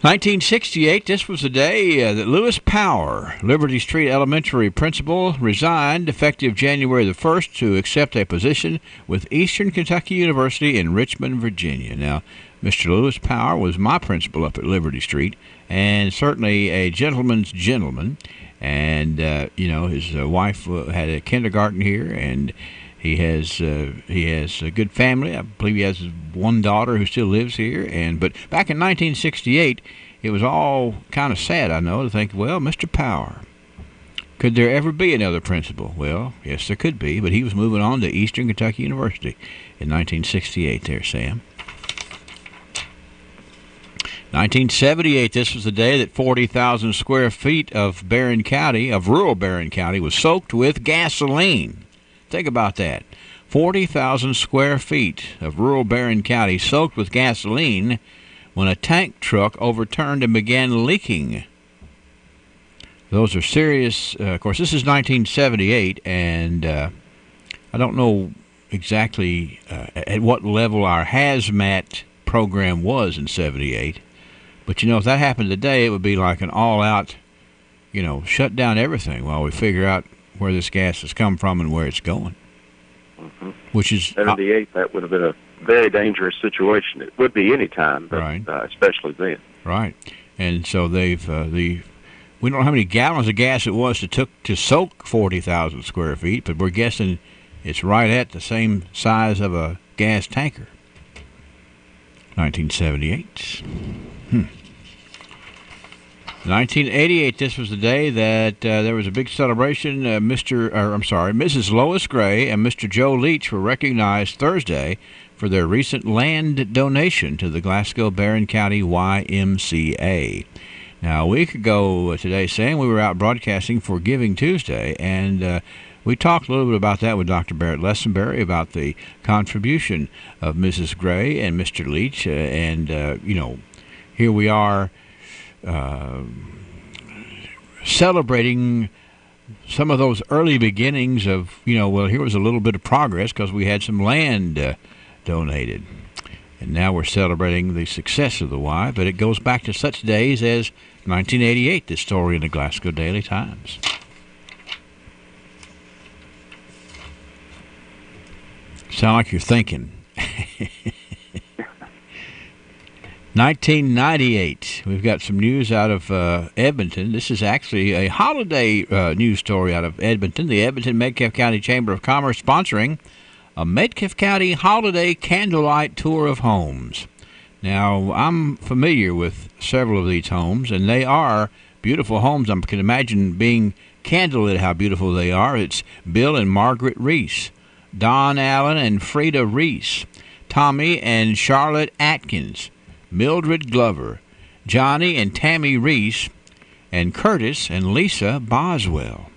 1968, this was the day that Lewis Power, Liberty Street Elementary principal, resigned effective January the 1st to accept a position with Eastern Kentucky University in Richmond, Virginia. Now, Mr. Lewis Power was my principal up at Liberty Street, and certainly a gentleman's gentleman. And, his wife had a kindergarten here, and he has a good family. I believe he has one daughter who still lives here. But back in 1968, it was all kind of sad, I know, to think, well, Mr. Power, could there ever be another principal? Well, yes, there could be, but he was moving on to Eastern Kentucky University in 1968 there, Sam. 1978, this was the day that 40,000 square feet of rural Barron County, was soaked with gasoline. Think about that. 40,000 square feet of rural Barron County soaked with gasoline when a tank truck overturned and began leaking. Those are serious. Of course, this is 1978, and I don't know exactly at what level our hazmat program was in 78. But, if that happened today, it would be like an all-out, shut down everything while we figure out where this gas has come from and where it's going. Mm-hmm. Which is 78. That would have been a very dangerous situation. It would be any time, but right. Especially then. Right, and so they've we don't know how many gallons of gas it was it took to soak 40,000 square feet, but we're guessing it's right at the same size of a gas tanker. 1978. 1988, this was the day that there was a big celebration. Mrs. Lois Gray and Mr. Joe Leach were recognized Thursday for their recent land donation to the Glasgow Barron County YMCA. Now, a week ago today, Sam, we were out broadcasting for Giving Tuesday, and we talked a little bit about that with Dr. Barrett Lessenberry, about the contribution of Mrs. Gray and Mr. Leach, here we are celebrating some of those early beginnings of, here was a little bit of progress because we had some land donated. And now we're celebrating the success of the Y, but it goes back to such days as 1988, this story in the Glasgow Daily Times. Sound like you're thinking. 1998, we've got some news out of Edmonton. This is actually a holiday news story out of Edmonton. The Edmonton-Metcalfe County Chamber of Commerce sponsoring a Metcalfe County holiday candlelight tour of homes. Now, I'm familiar with several of these homes, and they are beautiful homes. I can imagine being candlelit, how beautiful they are. It's Bill and Margaret Reese, Don Allen and Frida Reese, Tommy and Charlotte Atkins, Mildred Glover, Johnny and Tammy Reese, and Curtis and Lisa Boswell.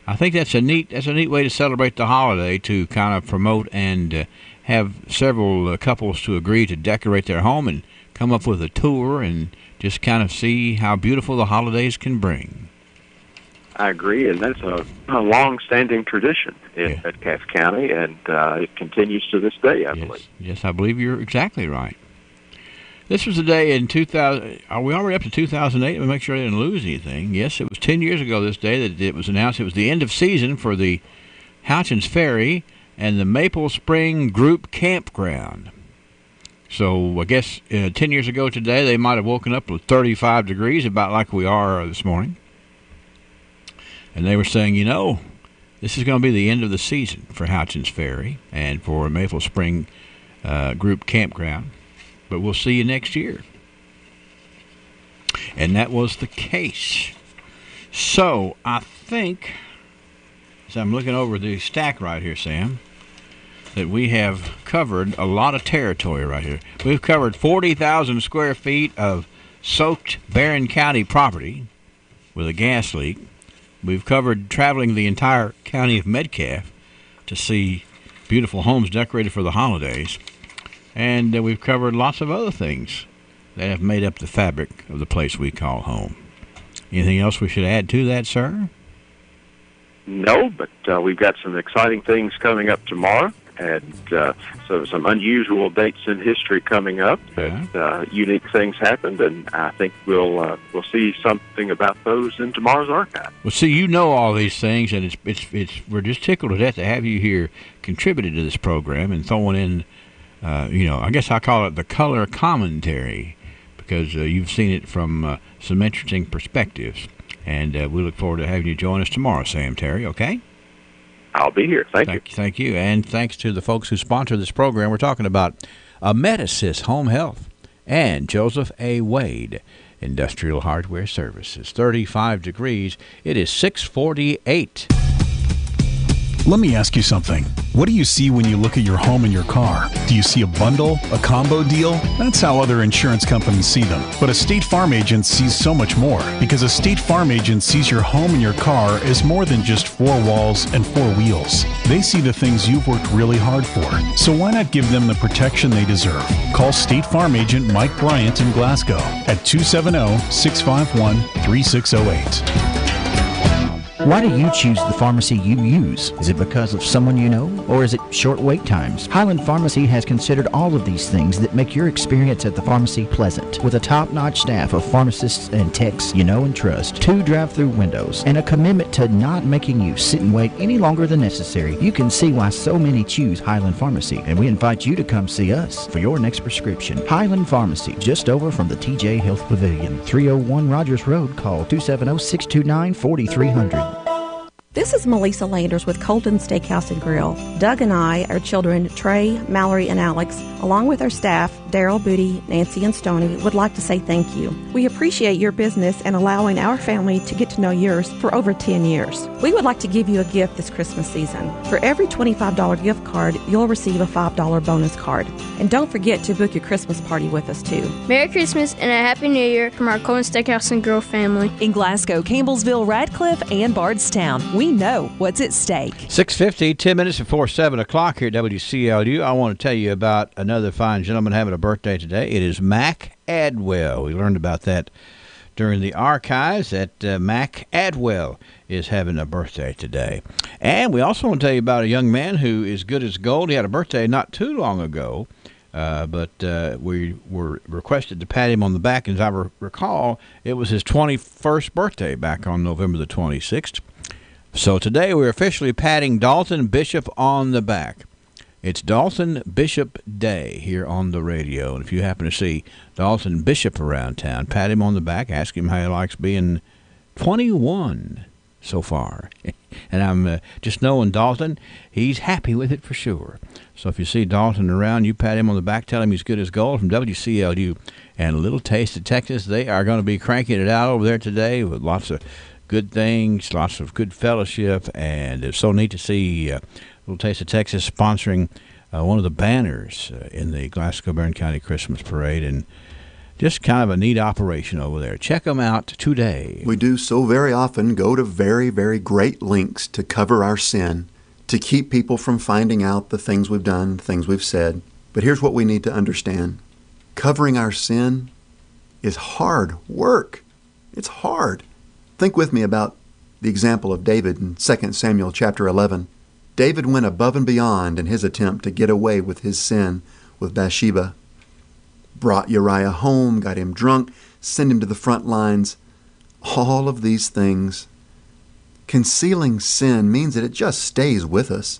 I think that's a neat way to celebrate the holiday, to kind of promote and have several couples to agree to decorate their home and come up with a tour and just kind of see how beautiful the holidays can bring. I agree, and that's a long-standing tradition at Cass County, and it continues to this day, I believe. Yes, I believe you're exactly right. This was the day in 2000. Are we already up to 2008? Let me make sure I didn't lose anything. Yes, it was 10 years ago this day that it was announced it was the end of season for the Houchins Ferry and the Maple Spring Group Campground. So I guess 10 years ago today, they might have woken up with 35 degrees, about like we are this morning. And they were saying, this is going to be the end of the season for Houchins Ferry and for Maple Spring Group Campground. But we'll see you next year. And that was the case. So I think, as I'm looking over the stack right here, Sam, that we have covered a lot of territory right here. We've covered 40,000 square feet of soaked Barron County property with a gas leak. We've covered traveling the entire county of Metcalfe to see beautiful homes decorated for the holidays. And we've covered lots of other things that have made up the fabric of the place we call home. Anything else we should add to that, sir? No, but we've got some exciting things coming up tomorrow, and so some unusual dates in history coming up. And, unique things happened, and I think we'll see something about those in tomorrow's archive. Well, see, all these things, and we're just tickled to death to have you here contributing to this program and throwing in. I guess I call it the color commentary, because you've seen it from some interesting perspectives. And we look forward to having you join us tomorrow, Sam Terry, okay? I'll be here. Thank you. Thank you. And thanks to the folks who sponsor this program. We're talking about Amedisys Home Health and Joseph A. Wade Industrial Hardware Services. 35 degrees. It is 6:48. Let me ask you something. What do you see when you look at your home and your car? Do you see a bundle, a combo deal? That's how other insurance companies see them. But a State Farm agent sees so much more, because a State Farm agent sees your home and your car as more than just four walls and four wheels. They see the things you've worked really hard for. So why not give them the protection they deserve? Call State Farm agent Mike Bryant in Glasgow at 270-651-3608. Why do you choose the pharmacy you use? Is it because of someone you know, or is it short wait times? Highland Pharmacy has considered all of these things that make your experience at the pharmacy pleasant. With a top-notch staff of pharmacists and techs you know and trust, 2 drive-through windows, and a commitment to not making you sit and wait any longer than necessary, you can see why so many choose Highland Pharmacy, and we invite you to come see us for your next prescription. Highland Pharmacy, just over from the TJ Health Pavilion, 301 Rogers Road. Call 270-629-4300. This is Melissa Landers with Colton Steakhouse and Grill. Doug and I, our children, Trey, Mallory, and Alex, along with our staff, Daryl, Booty, Nancy, and Stoney, would like to say thank you. We appreciate your business and allowing our family to get to know yours for over 10 years. We would like to give you a gift this Christmas season. For every $25 gift card, you'll receive a $5 bonus card. And don't forget to book your Christmas party with us, too. Merry Christmas and a Happy New Year from our Colton Steakhouse and Grill family. In Glasgow, Campbellsville, Radcliffe, and Bardstown, we know what's at stake. 6:50, 10 minutes before 7 o'clock here at WCLU. I want to tell you about another fine gentleman having a birthday today. It is Mac Adwell. We learned about that during the archives, that Mac Adwell is having a birthday today. And we also want to tell you about a young man who is good as gold. He had a birthday not too long ago, but we were requested to pat him on the back. As I recall, it was his 21st birthday back on November the 26th. So today we're officially patting Dalton Bishop on the back. It's Dalton Bishop Day here on the radio. And if you happen to see Dalton Bishop around town, pat him on the back, ask him how he likes being 21 so far. And I'm just knowing Dalton, he's happy with it for sure. So if you see Dalton around, you pat him on the back, tell him he's good as gold. From WCLU and a Little Taste of Texas, they are going to be cranking it out over there today with lots of good things, lots of good fellowship, and it's so neat to see Little Taste of Texas sponsoring one of the banners in the Glasgow Barron County Christmas Parade. And Just kind of a neat operation over there. Check them out today. We do so very often go to very, very great lengths to cover our sin, to keep people from finding out the things we've done, things we've said. But here's what we need to understand. Covering our sin is hard work. It's hard. Think with me about the example of David in 2 Samuel chapter 11. David went above and beyond in his attempt to get away with his sin with Bathsheba. Brought Uriah home, got him drunk, sent him to the front lines. All of these things. Concealing sin means that it just stays with us.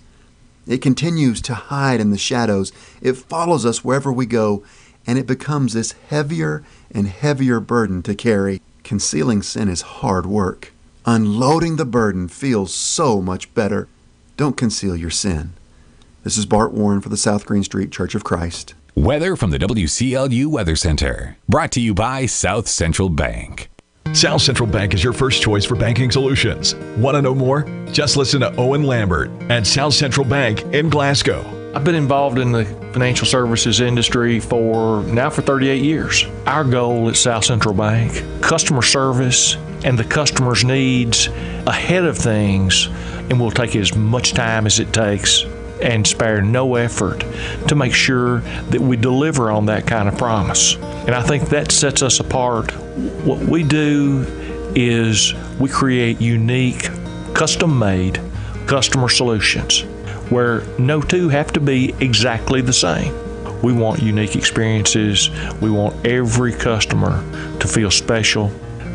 It continues to hide in the shadows. It follows us wherever we go, and it becomes this heavier and heavier burden to carry. Concealing sin is hard work. Unloading the burden feels so much better. Don't conceal your sin. This is Bart Warren for the South Green Street Church of Christ. Weather from the WCLU Weather Center. Brought to you by South Central Bank. South Central Bank is your first choice for banking solutions. Want to know more? Just listen to Owen Lambert at South Central Bank in Glasgow. I've been involved in the financial services industry for 38 years. Our goal at South Central Bank, customer service and the customer's needs ahead of things, and we'll take as much time as it takes and spare no effort to make sure that we deliver on that kind of promise. And I think that sets us apart. What we do is we create unique, custom-made customer solutions where no two have to be exactly the same. We want unique experiences. We want every customer to feel special,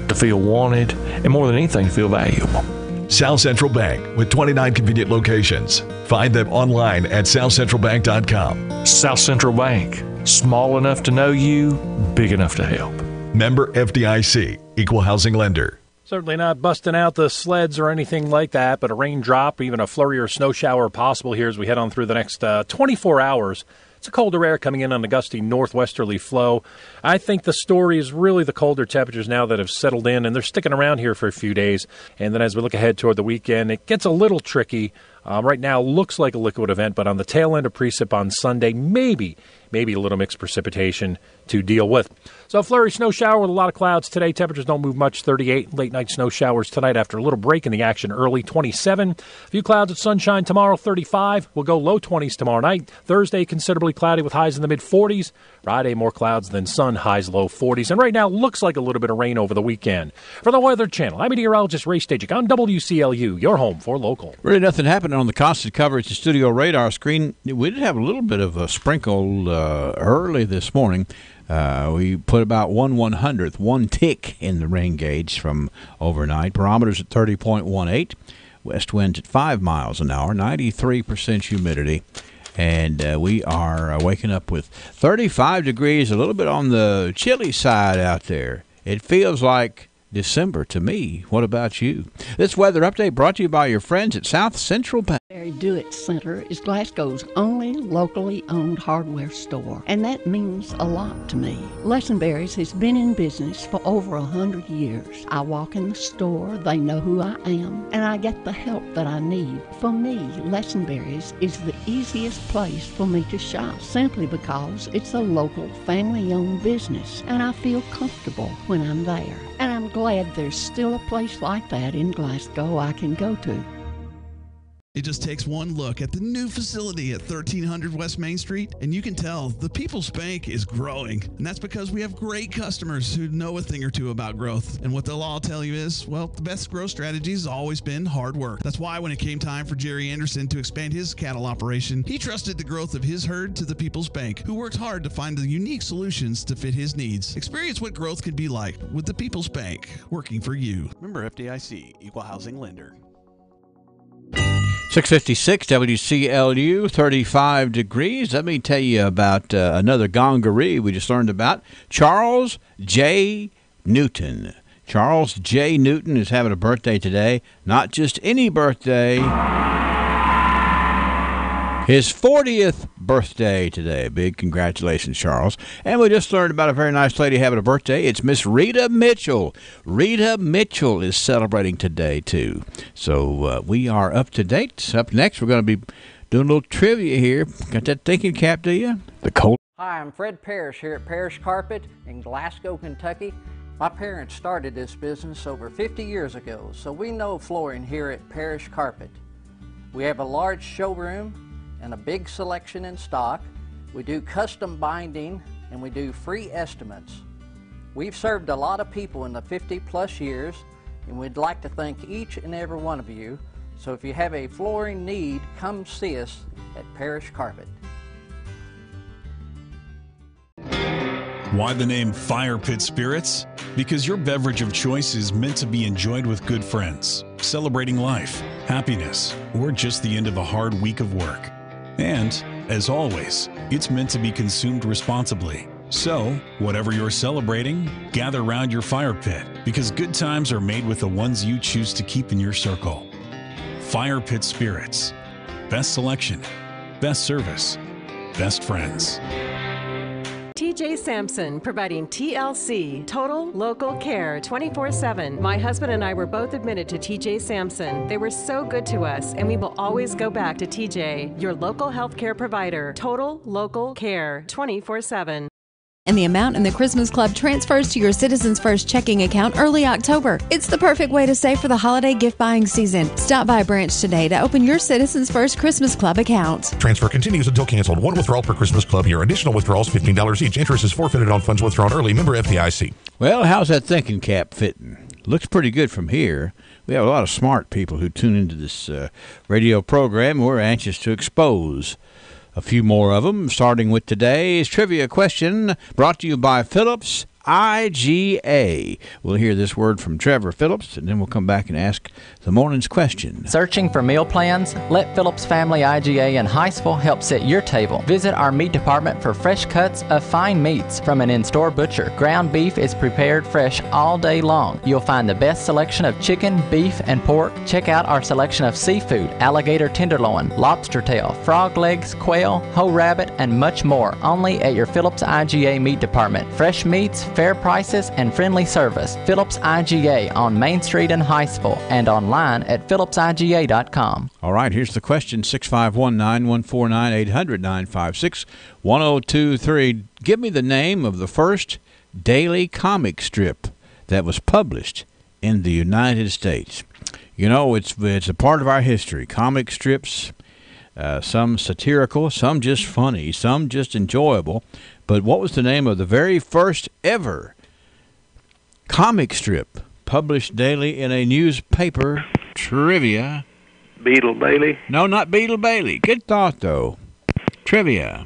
to feel wanted, and more than anything, to feel valuable. South Central Bank with 29 convenient locations. Find them online at southcentralbank.com. South Central Bank, small enough to know you, big enough to help. Member FDIC, Equal Housing Lender. Certainly not busting out the sleds or anything like that, but a raindrop, even a flurry or snow shower possible here as we head on through the next 24 hours. It's a colder air coming in on a gusty northwesterly flow. I think the story is really the colder temperatures now that have settled in, and they're sticking around here for a few days. And then as we look ahead toward the weekend, it gets a little tricky. Right now, looks like a liquid event, but on the tail end of precip on Sunday, maybe a little mixed precipitation to deal with. So flurry snow shower with a lot of clouds today. Temperatures don't move much, 38. Late night snow showers tonight after a little break in the action early, 27. A few clouds with sunshine tomorrow, 35. We'll go low 20s tomorrow night. Thursday, considerably cloudy with highs in the mid-40s. Friday, more clouds than sun, highs low 40s. And right now, looks like a little bit of rain over the weekend. For the Weather Channel, I'm meteorologist Ray Stajic on WCLU, your home for local. Really nothing happening on the constant coverage the studio radar screen. We did have a little bit of a sprinkle early this morning. We put about 1/100th, one tick in the rain gauge from overnight. Barometers at 30.18. West winds at 5 miles an hour, 93% humidity. And we are waking up with 35 degrees, a little bit on the chilly side out there. It feels like December to me. What about you? This weather update brought to you by your friends at South Central Bank. Do-It Center is Glasgow's only locally owned hardware store, and that means a lot to me. Lesenberry's has been in business for over 100 years. I walk in the store, they know who I am, and I get the help that I need. For me, Lesenberry's is the easiest place for me to shop, simply because it's a local family-owned business, and I feel comfortable when I'm there. And I'm glad there's still a place like that in Glasgow I can go to. It just takes one look at the new facility at 1300 West Main Street, and you can tell the People's Bank is growing. And that's because we have great customers who know a thing or two about growth. And what they'll all tell you is, well, the best growth strategy has always been hard work. That's why when it came time for Jerry Anderson to expand his cattle operation, he trusted the growth of his herd to the People's Bank, who worked hard to find the unique solutions to fit his needs. Experience what growth can be like with the People's Bank, working for you. Member FDIC, Equal Housing Lender. 656 WCLU, 35 degrees. Let me tell you about another gongaree we just learned about. Charles J. Newton. Charles J. Newton is having a birthday today. Not just any birthday. His 40th birthday today. Big congratulations, Charles. And we just learned about a very nice lady having a birthday. It's Miss Rita Mitchell. Rita Mitchell is celebrating today, too. So we are up to date. Up next, we're going to be doing a little trivia here. Got that thinking cap, do you? The cold. Hi, I'm Fred Parrish here at Parrish Carpet in Glasgow, Kentucky. My parents started this business over 50 years ago, so we know flooring here at Parrish Carpet. We have a large showroom and a big selection in stock. We do custom binding and we do free estimates. We've served a lot of people in the 50-plus years, and we'd like to thank each and every one of you. So if you have a flooring need, come see us at Parrish Carpet. Why the name Fire Pit Spirits? Because your beverage of choice is meant to be enjoyed with good friends, celebrating life, happiness, or just the end of a hard week of work. And, as always, it's meant to be consumed responsibly. So, whatever you're celebrating, gather around your fire pit, because good times are made with the ones you choose to keep in your circle. Fire Pit Spirits. Best selection, best service, best friends. TJ Sampson, providing TLC, Total Local Care, 24/7. My husband and I were both admitted to TJ Sampson. They were so good to us, and we will always go back to TJ, your local healthcare provider. Total Local Care, 24/7. And the amount in the Christmas Club transfers to your Citizens First checking account early October. It's the perfect way to save for the holiday gift buying season. Stop by a branch today to open your Citizens First Christmas Club account. Transfer continues until canceled. One withdrawal per Christmas Club year. Additional withdrawals $15 each. Interest is forfeited on funds withdrawn early. Member FDIC. Well, how's that thinking cap fitting? Looks pretty good from here. We have a lot of smart people who tune into this radio program. We're anxious to expose a few more of them, starting with today's trivia question, brought to you by Phillips IGA. We'll hear this word from Trevor Phillips, and then we'll come back and ask the morning's question. Searching for meal plans? Let Phillips Family IGA in Highsville help set your table. Visit our meat department for fresh cuts of fine meats from an in-store butcher. Ground beef is prepared fresh all day long. You'll find the best selection of chicken, beef, and pork. Check out our selection of seafood, alligator tenderloin, lobster tail, frog legs, quail, whole rabbit, and much more, only at your Phillips IGA meat department. Fresh meats, fair prices, and friendly service. Phillips IGA on Main Street in Highsville and online at phillipsiga.com. All right, here's the question, 651-914-800-956-1023. Give me the name of the first daily comic strip that was published in the United States. You know, it's a part of our history. Comic strips, some satirical, some just funny, some just enjoyable. But what was the name of the very first ever comic strip published daily in a newspaper? Trivia. Beetle Bailey? No, not Beetle Bailey. Good thought, though. Trivia.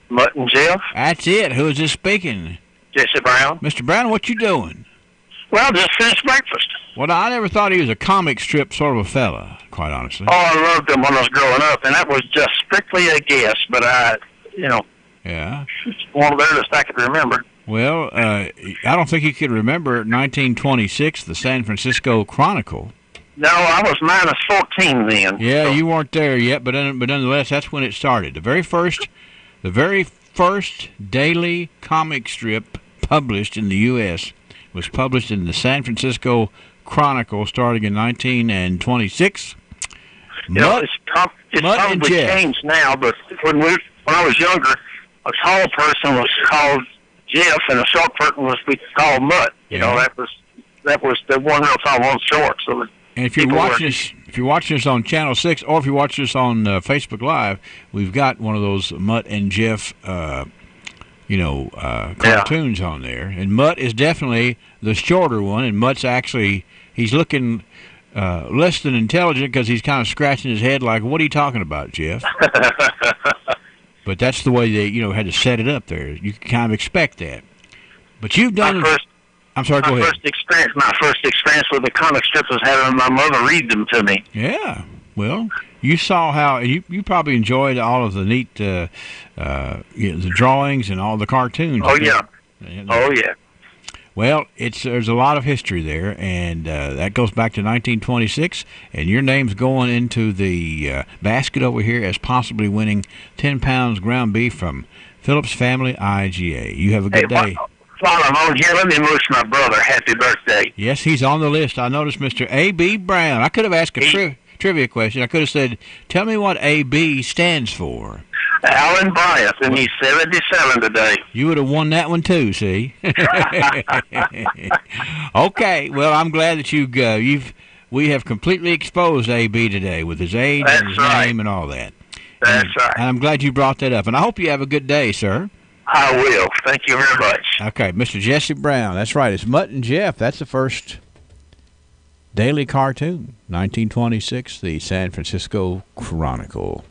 Mutt and Jeff? That's it. Who is this speaking? Jesse Brown. Mr. Brown, what you doing? Well, just finished breakfast. Well, I never thought he was a comic strip sort of a fella, quite honestly. Oh, I loved him when I was growing up, and that was just strictly a guess, but yeah. One of the earliest I could remember. Well, I don't think you could remember 1926, the San Francisco Chronicle. No, I was minus 14 then. Yeah, so. You weren't there yet, but nonetheless, that's when it started. The very first daily comic strip published in the U.S. was published in the San Francisco Chronicle, starting in 1926. It's probably changed now, but when I was younger, a tall person was called Jeff, and a short person was called Mutt. You know, that was the one real tall, one short. So, and if you're watching us on Channel 6, or if you're watching us on Facebook Live, we've got one of those Mutt and Jeff, cartoons on there. And Mutt is definitely the shorter one, and Mutt's actually he's looking less than intelligent because he's kind of scratching his head like, "What are you talking about, Jeff?" But that's the way they, had to set it up there. You can kind of expect that. But you've done. I'm sorry. Go ahead. My first experience with the comic strips was having my mother read them to me. Yeah. Well, you saw how you probably enjoyed all of the neat, the drawings and all the cartoons. Oh yeah. Oh yeah. Well, there's a lot of history there, and that goes back to 1926, and your name's going into the basket over here as possibly winning 10 pounds ground beef from Phillips Family IGA. You have a good day. While I'm on here, let me wish my brother happy birthday. Yes, he's on the list. I noticed Mr. A.B. Brown. I could have asked trivia question. I could have said, tell me what AB stands for. Alan Bryant, and he's 77 today. You would have won that one too, see? Okay, well, I'm glad that we have completely exposed AB today with his age and his name and all that. That's right. And I'm glad you brought that up. And I hope you have a good day, sir. I will. Thank you very much. Okay, Mr. Jesse Brown. That's right. It's Mutt and Jeff. That's the first daily cartoon, 1926, the San Francisco Chronicle.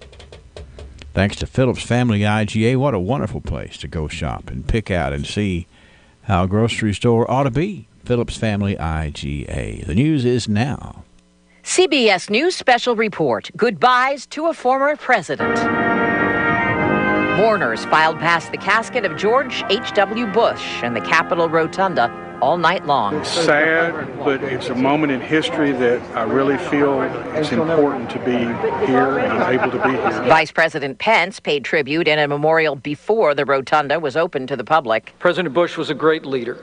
Thanks to Phillips Family IGA, what a wonderful place to go shop and pick out and see how a grocery store ought to be. Phillips Family IGA. The news is now. CBS News Special Report. Goodbyes to a former president. Mourners filed past the casket of George H.W. Bush in the Capitol Rotunda all night long. It's sad, but it's a moment in history that I really feel it's important to be here, and I'm able to be here. Vice President Pence paid tribute in a memorial before the Rotunda was open to the public. President Bush was a great leader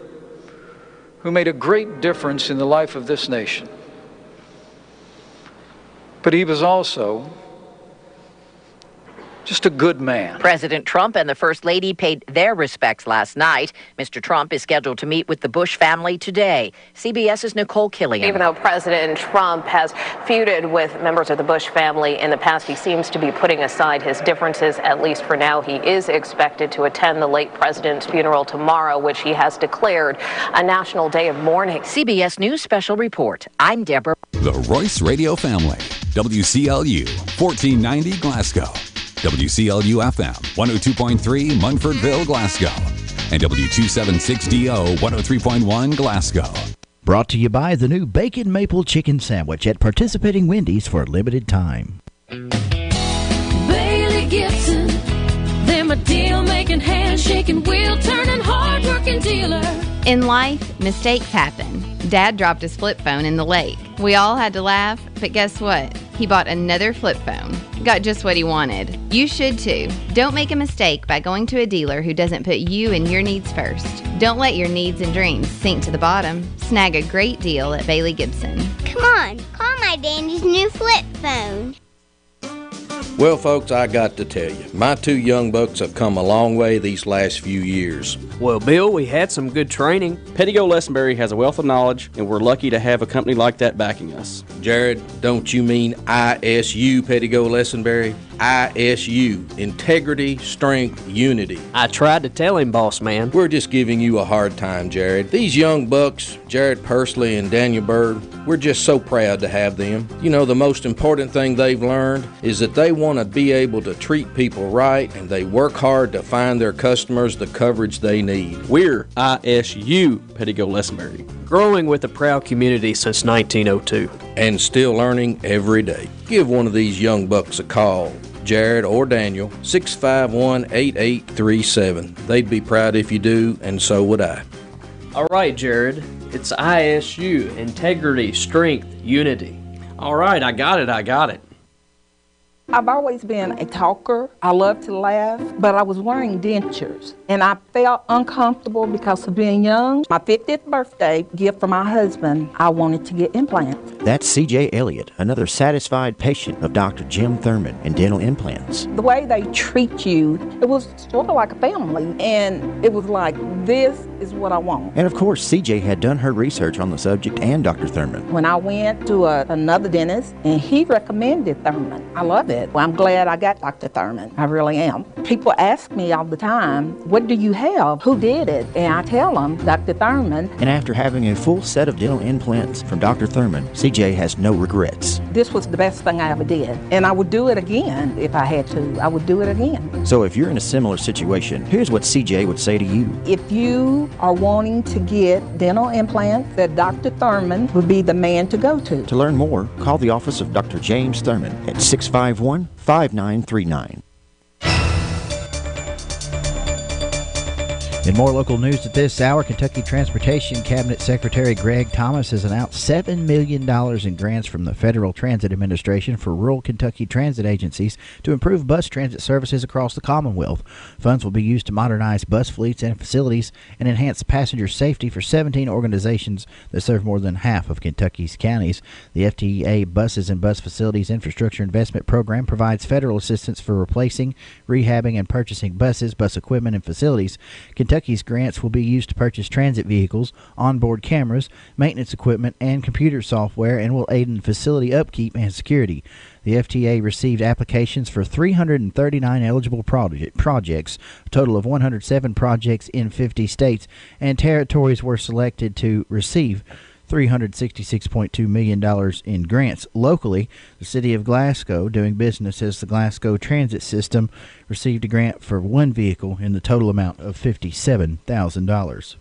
who made a great difference in the life of this nation. But he was also just a good man. President Trump and the First Lady paid their respects last night. Mr. Trump is scheduled to meet with the Bush family today. CBS's Nicole Killian. Even though President Trump has feuded with members of the Bush family in the past, he seems to be putting aside his differences, at least for now. He is expected to attend the late president's funeral tomorrow, which he has declared a national day of mourning. CBS News Special Report. I'm Deborah. The Royce Radio Family. WCLU, 1490 Glasgow. WCLU FM, 102.3 Munfordville, Glasgow. And W276DO, 103.1 Glasgow. Brought to you by the new Bacon Maple Chicken Sandwich at participating Wendy's for a limited time. Bailey Gibson, them a deal-making, hand-shaking, wheel-turning, hard-working dealer. In life, mistakes happen. Dad dropped his flip phone in the lake. We all had to laugh, but guess what? He bought another flip phone. Got just what he wanted. You should too. Don't make a mistake by going to a dealer who doesn't put you and your needs first. Don't let your needs and dreams sink to the bottom. Snag a great deal at Bailey Gibson. Come on, call my Dandy's new flip phone. Well, folks, I got to tell you, my two young bucks have come a long way these last few years. Well, Bill, we had some good training. Pettigo Lessenberry has a wealth of knowledge, and we're lucky to have a company like that backing us. Jared, don't you mean ISU, Pettigo Lessenberry? ISU, Integrity, Strength, Unity. I tried to tell him, boss man. We're just giving you a hard time, Jared. These young bucks, Jared Pursley and Daniel Bird, we're just so proud to have them. You know, the most important thing they've learned is that they want to be able to treat people right, and they work hard to find their customers the coverage they need. We're ISU, Pettigo Lessenberry, growing with a proud community since 1902. And still learning every day. Give one of these young bucks a call. Jared or Daniel, 651-8837. They'd be proud if you do, and so would I. All right, Jared. It's ISU, Integrity, Strength, Unity. All right, I got it. I've always been a talker. I love to laugh, but I was wearing dentures, and I felt uncomfortable because of being young. My 50th birthday gift for my husband, I wanted to get implants. That's C.J. Elliott, another satisfied patient of Dr. Jim Thurman in dental implants. The way they treat you, it was sort of like a family, and it was like, this is what I want. And of course, C.J. had done her research on the subject and Dr. Thurman. When I went to another dentist, and he recommended Thurman. I love it. Well, I'm glad I got Dr. Thurman. I really am. People ask me all the time, what do you have? Who did it? And I tell them, Dr. Thurman. And after having a full set of dental implants from Dr. Thurman, CJ has no regrets. This was the best thing I ever did. And I would do it again if I had to. I would do it again. So if you're in a similar situation, here's what CJ would say to you. If you are wanting to get dental implants, that Dr. Thurman would be the man to go to. To learn more, call the office of Dr. James Thurman at 651-5939. In more local news at this hour, Kentucky Transportation Cabinet Secretary Greg Thomas has announced $7 million in grants from the Federal Transit Administration for rural Kentucky transit agencies to improve bus transit services across the Commonwealth. Funds will be used to modernize bus fleets and facilities and enhance passenger safety for 17 organizations that serve more than half of Kentucky's counties. The FTA Buses and Bus Facilities Infrastructure Investment Program provides federal assistance for replacing, rehabbing, and purchasing buses, bus equipment, and facilities. Kentucky's grants will be used to purchase transit vehicles, onboard cameras, maintenance equipment, and computer software, and will aid in facility upkeep and security. The FTA received applications for 339 eligible projects, a total of 107 projects in 50 states, and territories were selected to receive $366.2 million in grants. Locally, the city of Glasgow, doing business as the Glasgow Transit System, received a grant for one vehicle in the total amount of $57,000.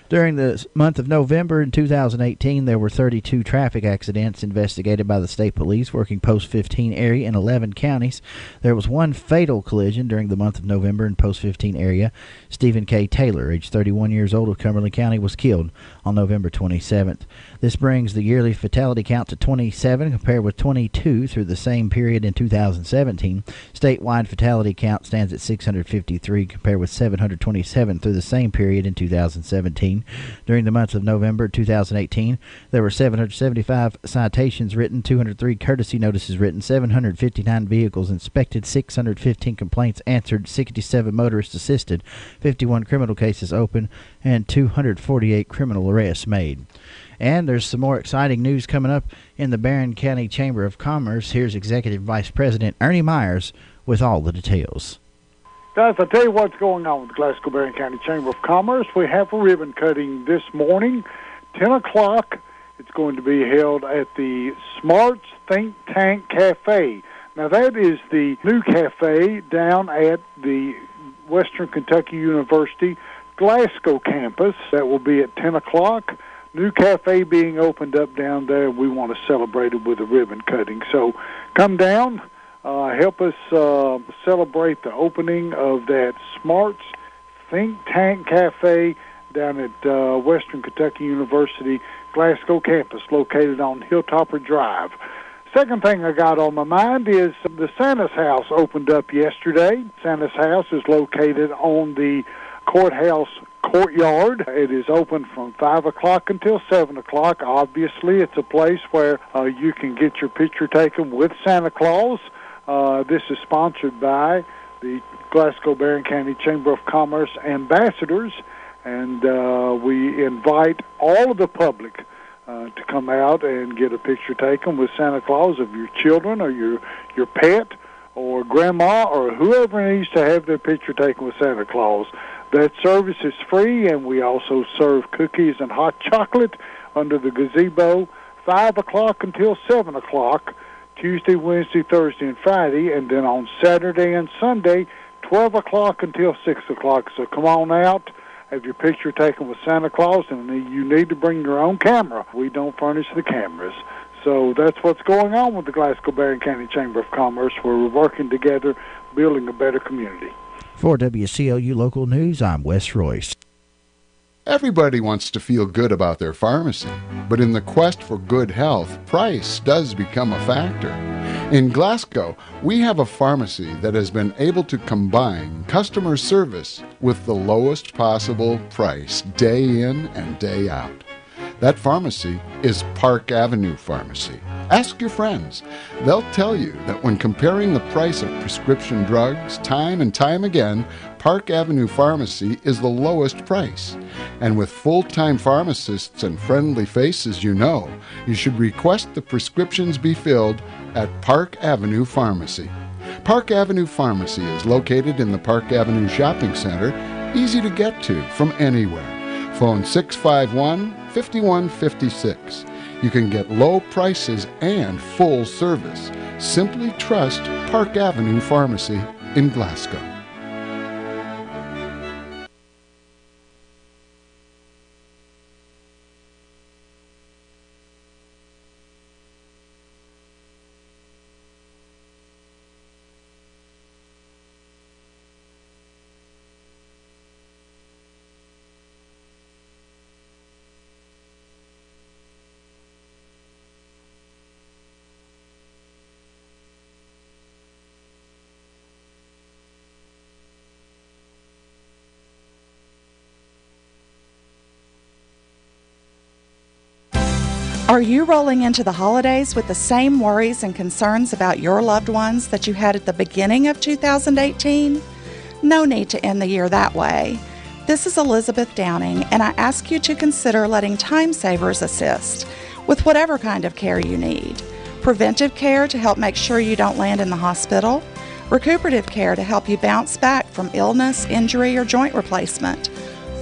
During the month of November in 2018, there were 32 traffic accidents investigated by the state police working Post 15 area in 11 counties. There was one fatal collision during the month of November in Post 15 area. Stephen K. Taylor, age 31 years old, of Cumberland County, was killed on November 27th. This brings the yearly fatality count to 27, compared with 22 through the same period in 2017. Statewide fatality count stands at 653, compared with 727 through the same period in 2017. During the month of November 2018, there were 775 citations written, 203 courtesy notices written, 759 vehicles inspected, 615 complaints answered, 67 motorists assisted, 51 criminal cases open, and 248 criminal arrests made. And there's some more exciting news coming up in the Barron County Chamber of Commerce. Here's Executive Vice President Ernie Myers with all the details. Guys, I'll tell you what's going on with the Glasgow Barron County Chamber of Commerce. We have a ribbon cutting this morning, 10 o'clock. It's going to be held at the Smarts Think Tank Cafe. Now, that is the new cafe down at the Western Kentucky University Glasgow campus. That will be at 10 o'clock. New cafe being opened up down there. We want to celebrate it with a ribbon cutting. So come down. Help us celebrate the opening of that Smarts Think Tank Cafe down at Western Kentucky University Glasgow campus, located on Hilltopper Drive. Second thing I got on my mind is the Santa's House opened up yesterday. Santa's House is located on the courthouse courtyard. It is open from 5 o'clock until 7 o'clock. Obviously, it's a place where you can get your picture taken with Santa Claus. This is sponsored by the Glasgow Barron County Chamber of Commerce ambassadors, and we invite all of the public to come out and get a picture taken with Santa Claus of your children or your pet or grandma or whoever needs to have their picture taken with Santa Claus. That service is free, and we also serve cookies and hot chocolate under the gazebo, 5 o'clock until 7 o'clock. Tuesday, Wednesday, Thursday, and Friday, and then on Saturday and Sunday, 12 o'clock until 6 o'clock. So come on out, have your picture taken with Santa Claus, and you need to bring your own camera. We don't furnish the cameras. So that's what's going on with the Glasgow Barron County Chamber of Commerce, where we're working together, building a better community. For WCLU Local News, I'm Wes Royce. Everybody wants to feel good about their pharmacy, but in the quest for good health, price does become a factor. In Glasgow, we have a pharmacy that has been able to combine customer service with the lowest possible price day in and day out. That pharmacy is Park Avenue Pharmacy. Ask your friends. They'll tell you that when comparing the price of prescription drugs time and time again, Park Avenue Pharmacy is the lowest price. And with full-time pharmacists and friendly faces you know, you should request the prescriptions be filled at Park Avenue Pharmacy. Park Avenue Pharmacy is located in the Park Avenue Shopping Center, easy to get to from anywhere. Phone 651-5156. You can get low prices and full service. Simply trust Park Avenue Pharmacy in Glasgow. Are you rolling into the holidays with the same worries and concerns about your loved ones that you had at the beginning of 2018? No need to end the year that way. This is Elizabeth Downing, and I ask you to consider letting Time Savers assist with whatever kind of care you need. Preventive care to help make sure you don't land in the hospital. Recuperative care to help you bounce back from illness, injury, or joint replacement.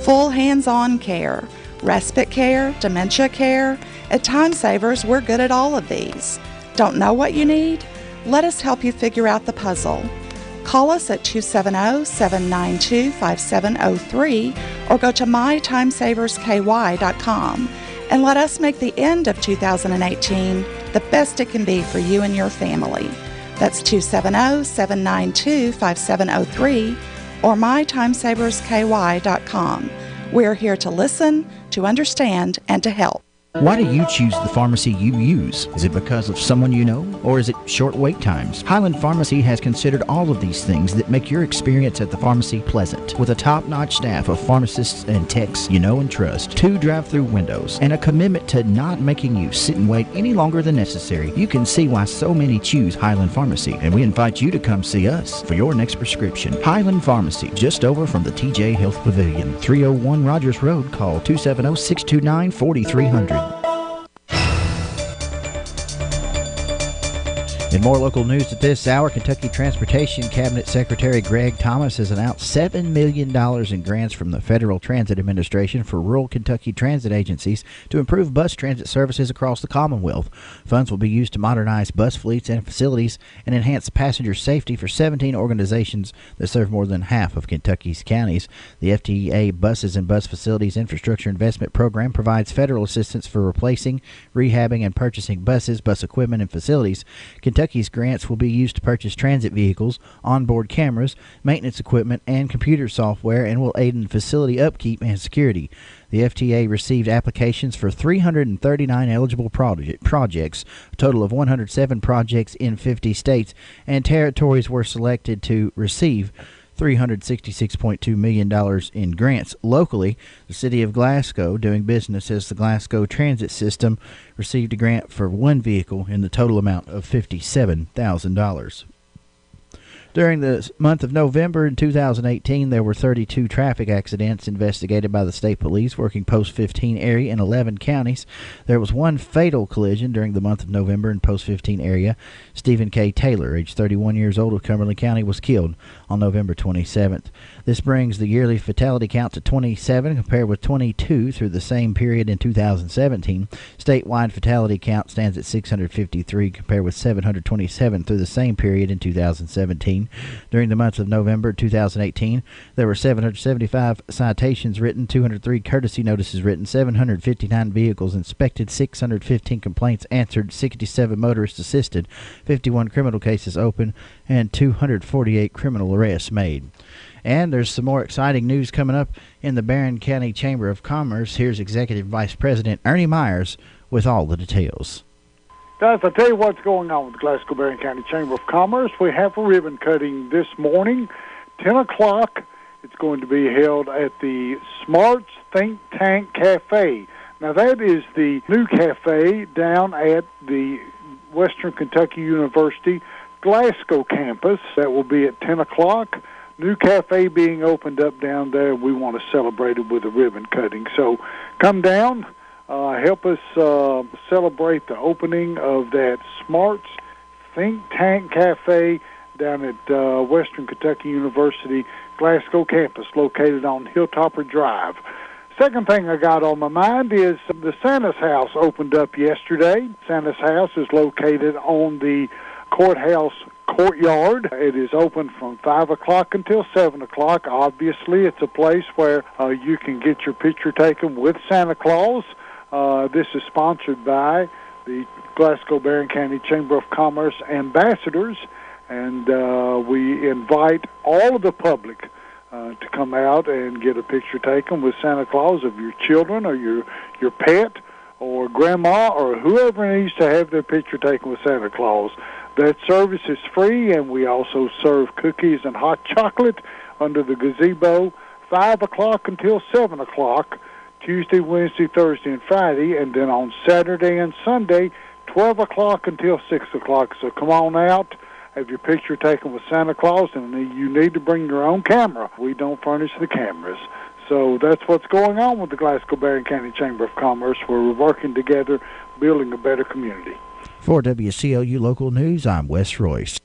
Full hands-on care. Respite care, dementia care. At Time Savers, we're good at all of these. Don't know what you need? Let us help you figure out the puzzle. Call us at 270-792-5703 or go to mytimesaversky.com and let us make the end of 2018 the best it can be for you and your family. That's 270-792-5703 or mytimesaversky.com. We're here to listen, to understand, and to help. Why do you choose the pharmacy you use? Is it because of someone you know, or is it short wait times? Highland Pharmacy has considered all of these things that make your experience at the pharmacy pleasant. With a top-notch staff of pharmacists and techs you know and trust, 2 drive-through windows, and a commitment to not making you sit and wait any longer than necessary, you can see why so many choose Highland Pharmacy, and we invite you to come see us for your next prescription. Highland Pharmacy, just over from the TJ Health Pavilion, 301 Rogers Road. Call 270-629-4300. In more local news at this hour, Kentucky Transportation Cabinet Secretary Greg Thomas has announced $7 million in grants from the Federal Transit Administration for rural Kentucky transit agencies to improve bus transit services across the Commonwealth. Funds will be used to modernize bus fleets and facilities and enhance passenger safety for 17 organizations that serve more than half of Kentucky's counties. The FTA Buses and Bus Facilities Infrastructure Investment Program provides federal assistance for replacing, rehabbing, and purchasing buses, bus equipment, and facilities. Kentucky's grants will be used to purchase transit vehicles, onboard cameras, maintenance equipment, and computer software, and will aid in facility upkeep and security. The FTA received applications for 339 eligible projects. A total of 107 projects in 50 states and territories were selected to receive $366.2 million in grants. Locally, the city of Glasgow, doing business as the Glasgow Transit System, received a grant for 1 vehicle in the total amount of $57,000. During the month of November in 2018, there were 32 traffic accidents investigated by the state police working Post 15 area in 11 counties. There was 1 fatal collision during the month of November in Post 15 area. Stephen K. Taylor, age 31 years old, of Cumberland County, was killed on November 27th. This brings the yearly fatality count to 27, compared with 22 through the same period in 2017. Statewide fatality count stands at 653, compared with 727 through the same period in 2017. During the month of November 2018, there were 775 citations written, 203 courtesy notices written, 759 vehicles inspected, 615 complaints answered, 67 motorists assisted, 51 criminal cases open, and 248 criminal arrests made. And there's some more exciting news coming up in the Barron County Chamber of Commerce. Here's Executive Vice President Ernie Myers with all the details. Guys, I'll tell you what's going on with the Glasgow Barron County Chamber of Commerce. We have a ribbon cutting this morning, 10 o'clock. It's going to be held at the Smarts Think Tank Cafe. Now, that is the new cafe down at the Western Kentucky University Glasgow campus. That will be at 10 o'clock. New cafe being opened up down there. We want to celebrate it with a ribbon cutting. So come down. Help us celebrate the opening of that Smarts Think Tank Cafe down at Western Kentucky University Glasgow campus, located on Hilltopper Drive. Second thing I got on my mind is the Santa's House opened up yesterday. Santa's House is located on the courthouse courtyard. It is open from 5 o'clock until 7 o'clock. Obviously, it's a place where you can get your picture taken with Santa Claus. This is sponsored by the Glasgow Barron County Chamber of Commerce ambassadors, and we invite all of the public to come out and get a picture taken with Santa Claus of your children or your pet or grandma or whoever needs to have their picture taken with Santa Claus. That service is free, and we also serve cookies and hot chocolate under the gazebo, 5 o'clock until 7 o'clock. Tuesday, Wednesday, Thursday, and Friday, and then on Saturday and Sunday, 12 o'clock until 6 o'clock. So come on out, have your picture taken with Santa Claus, and you need to bring your own camera. We don't furnish the cameras. So that's what's going on with the Glasgow-Barron County Chamber of Commerce, where we're working together, building a better community. For WCLU Local News, I'm Wes Royce.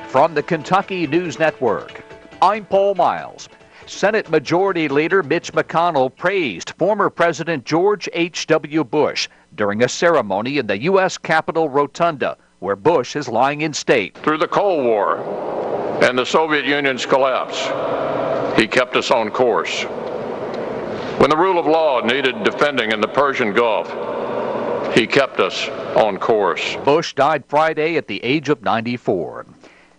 From the Kentucky News Network, I'm Paul Miles. Senate Majority Leader Mitch McConnell praised former President George H.W. Bush during a ceremony in the U.S. Capitol Rotunda, where Bush is lying in state. Through the Cold War and the Soviet Union's collapse, he kept us on course. When the rule of law needed defending in the Persian Gulf, he kept us on course. Bush died Friday at the age of 94.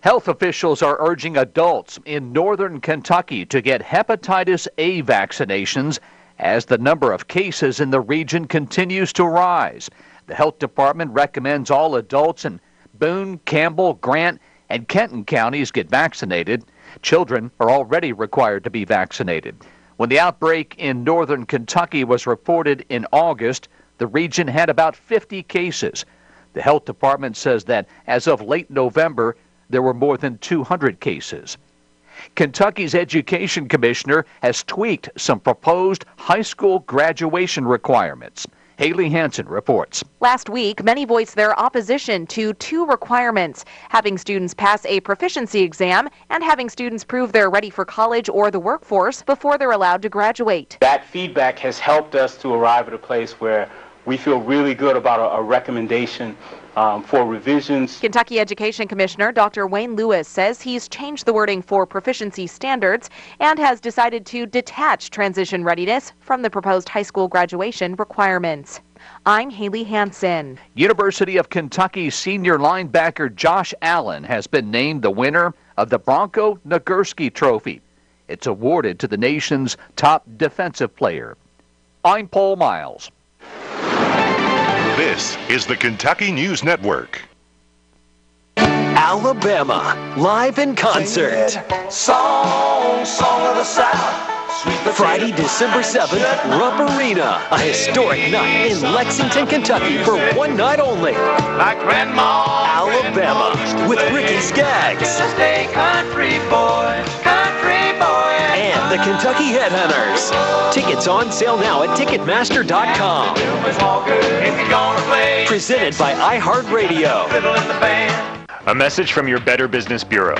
Health officials are urging adults in northern Kentucky to get hepatitis A vaccinations as the number of cases in the region continues to rise. The health department recommends all adults in Boone, Campbell, Grant, and Kenton counties get vaccinated. Children are already required to be vaccinated. When the outbreak in northern Kentucky was reported in August, the region had about 50 cases. The health department says that as of late November, there were more than 200 cases. Kentucky's Education Commissioner has tweaked some proposed high school graduation requirements. Haley Hansen reports. Last week, many voiced their opposition to two requirements, having students pass a proficiency exam and having students prove they're ready for college or the workforce before they're allowed to graduate. That feedback has helped us to arrive at a place where we feel really good about a recommendation for revisions. Kentucky Education Commissioner Dr. Wayne Lewis says he's changed the wording for proficiency standards and has decided to detach transition readiness from the proposed high school graduation requirements. I'm Haley Hansen. University of Kentucky senior linebacker Josh Allen has been named the winner of the Bronco Nagurski Trophy. It's awarded to the nation's top defensive player. I'm Paul Miles. This is the Kentucky News Network. Alabama, live in concert. Song of the South. Friday, December 7th, Rupp Arena, a historic night in Lexington, Kentucky for one night only. My grandma, Alabama, with Ricky Skaggs. Just a country boy. And the Kentucky Headhunters. Tickets on sale now at Ticketmaster.com. Presented by iHeartRadio. A message from your Better Business Bureau.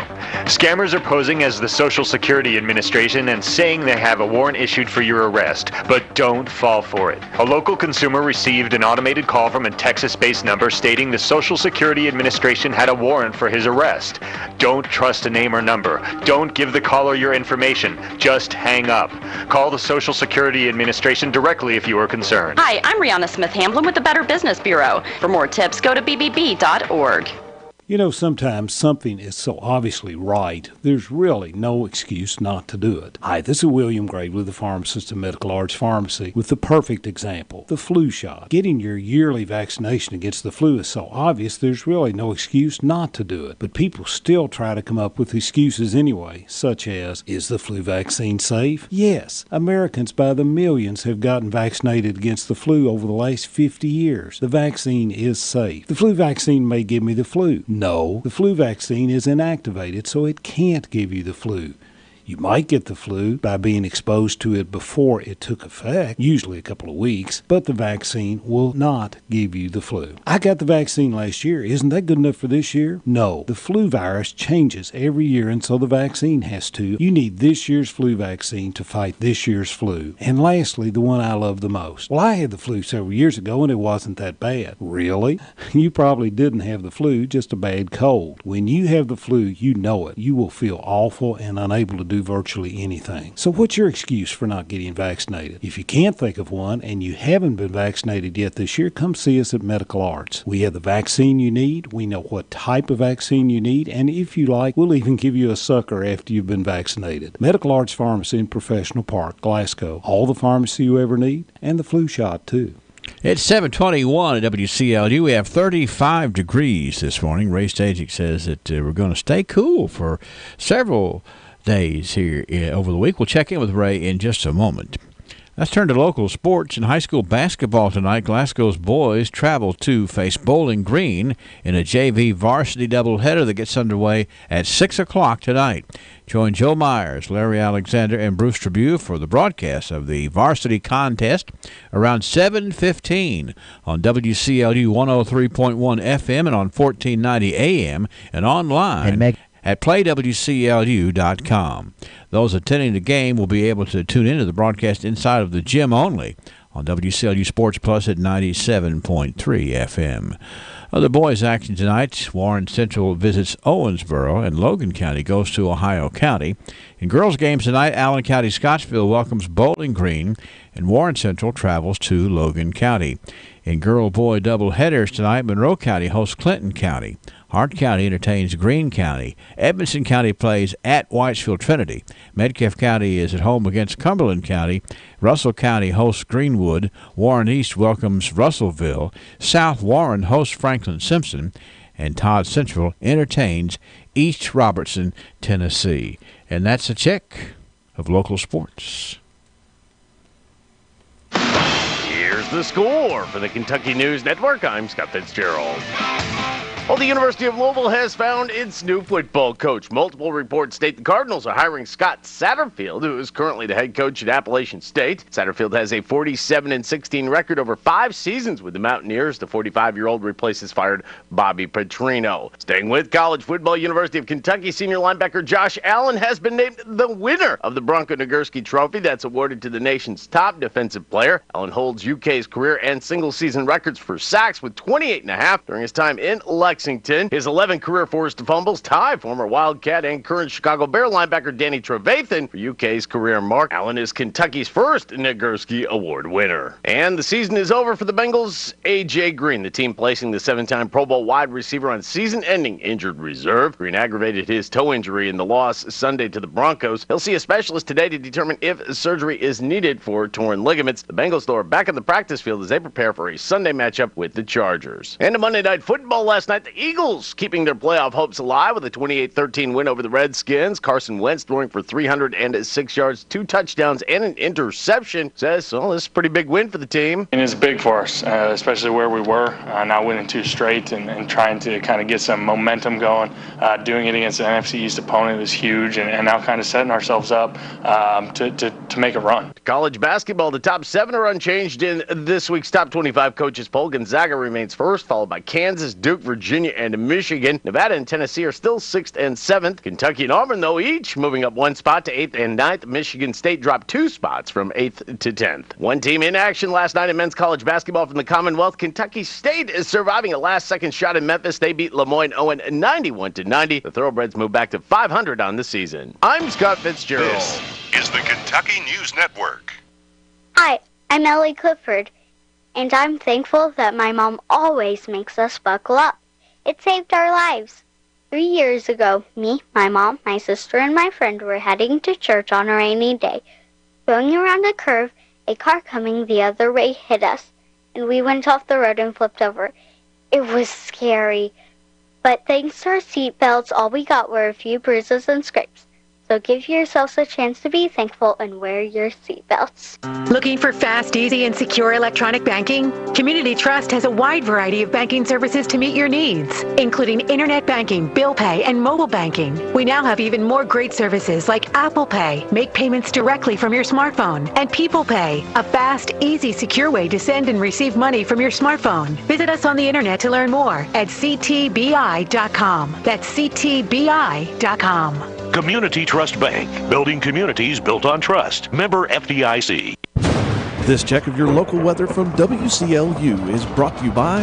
Scammers are posing as the Social Security Administration and saying they have a warrant issued for your arrest, but don't fall for it. A local consumer received an automated call from a Texas-based number stating the Social Security Administration had a warrant for his arrest. Don't trust a name or number. Don't give the caller your information. Just hang up. Call the Social Security Administration directly if you are concerned. Hi, I'm Rihanna Smith-Hamblin with the Better Business Bureau. For more tips, go to bbb.org. You know, sometimes something is so obviously right, there's really no excuse not to do it. Hi, this is William Gravely, the pharmacist at Medical Arts Pharmacy, with the perfect example, the flu shot. Getting your yearly vaccination against the flu is so obvious, there's really no excuse not to do it. But people still try to come up with excuses anyway, such as, is the flu vaccine safe? Yes, Americans by the millions have gotten vaccinated against the flu over the last 50 years. The vaccine is safe. The flu vaccine may give me the flu. No, the flu vaccine is inactivated, so it can't give you the flu. You might get the flu by being exposed to it before it took effect, usually a couple of weeks, but the vaccine will not give you the flu. I got the vaccine last year. Isn't that good enough for this year? No. The flu virus changes every year, and so the vaccine has to. You need this year's flu vaccine to fight this year's flu. And lastly, the one I love the most. Well, I had the flu several years ago, and it wasn't that bad. Really? You probably didn't have the flu, just a bad cold. When you have the flu, you know it. You will feel awful and unable to do virtually anything. So what's your excuse for not getting vaccinated? If you can't think of one and you haven't been vaccinated yet this year, come see us at Medical Arts. We have the vaccine you need. We know what type of vaccine you need, and if you like, we'll even give you a sucker after you've been vaccinated. Medical Arts Pharmacy in Professional Park, Glasgow. All the pharmacy you ever need, and the flu shot too. It's 7:21 at WCLU. We have 35 degrees this morning. Ray Stajic says that we're going to stay cool for several days here over the week. We'll check in with Ray in just a moment. Let's turn to local sports. In high school basketball tonight, Glasgow's boys travel to face Bowling Green in a JV varsity doubleheader that gets underway at 6 o'clock tonight. Join Joe Myers, Larry Alexander, and Bruce Trabue for the broadcast of the varsity contest around 7:15 on WCLU 103.1 FM and on 1490 AM and online at playwclu.com. Those attending the game will be able to tune into the broadcast inside of the gym only on WCLU Sports Plus at 97.3 FM. Other boys' action tonight, Warren Central visits Owensboro and Logan County goes to Ohio County. In girls' games tonight, Allen County Scottsville welcomes Bowling Green and Warren Central travels to Logan County. In girl-boy doubleheaders tonight, Monroe County hosts Clinton County. Hart County entertains Greene County. Edmondson County plays at Whitesville Trinity. Metcalfe County is at home against Cumberland County. Russell County hosts Greenwood. Warren East welcomes Russellville. South Warren hosts Franklin Simpson. And Todd Central entertains East Robertson, Tennessee. And that's a check of local sports. Here's the score for the Kentucky News Network. I'm Scott Fitzgerald. Well, the University of Louisville has found its new football coach. Multiple reports state the Cardinals are hiring Scott Satterfield, who is currently the head coach at Appalachian State. Satterfield has a 47-16 record over 5 seasons with the Mountaineers. The 45-year-old replaces fired Bobby Petrino. Staying with college football, University of Kentucky senior linebacker Josh Allen has been named the winner of the Bronco Nagurski Trophy. That's awarded to the nation's top defensive player. Allen holds UK's career and single-season records for sacks with 28.5 during his time in Lexington. His 11 career forced fumbles tie former Wildcat and current Chicago Bear linebacker Danny Trevathan for UK's career mark. Allen is Kentucky's first Nagurski Award winner. And the season is over for the Bengals' A.J. Green, the team placing the 7-time Pro Bowl wide receiver on season-ending injured reserve. Green aggravated his toe injury in the loss Sunday to the Broncos. He'll see a specialist today to determine if surgery is needed for torn ligaments. The Bengals, though, are back on the practice field as they prepare for a Sunday matchup with the Chargers. And a Monday Night Football last night, the Eagles keeping their playoff hopes alive with a 28-13 win over the Redskins. Carson Wentz throwing for 306 yards, 2 touchdowns, and an interception. Says, well, this is a pretty big win for the team. It is big for us, especially where we were, now winning 2 straight and trying to kind of get some momentum going. Doing it against an NFC East opponent was huge, and now kind of setting ourselves up to make a run. College basketball, the top 7 are unchanged in this week's top 25 coaches poll. Gonzaga remains first, followed by Kansas, Duke, Virginia, and Michigan. Nevada and Tennessee are still 6th and 7th. Kentucky and Auburn, though, each moving up 1 spot to 8th and 9th. Michigan State dropped 2 spots from 8th to 10th. One team in action last night in men's college basketball from the Commonwealth. Kentucky State is surviving a last-second shot in Memphis. They beat Lemoyne Owen 91-90. The Thoroughbreds move back to 500 on the season. I'm Scott Fitzgerald. This is the Kentucky News Network. Hi, I'm Ellie Clifford, and I'm thankful that my mom always makes us buckle up. It saved our lives. 3 years ago, me, my mom, my sister, and my friend were heading to church on a rainy day. Going around a curve, a car coming the other way hit us, and we went off the road and flipped over. It was scary, but thanks to our seatbelts, all we got were a few bruises and scrapes. So give yourselves a chance to be thankful and wear your seatbelts. Looking for fast, easy, and secure electronic banking? Community Trust has a wide variety of banking services to meet your needs, including internet banking, bill pay, and mobile banking. We now have even more great services like Apple Pay, make payments directly from your smartphone, and People Pay, a fast, easy, secure way to send and receive money from your smartphone. Visit us on the internet to learn more at ctbi.com. That's ctbi.com. Community Trust Bank, building communities built on trust. Member FDIC. This check of your local weather from WCLU is brought to you by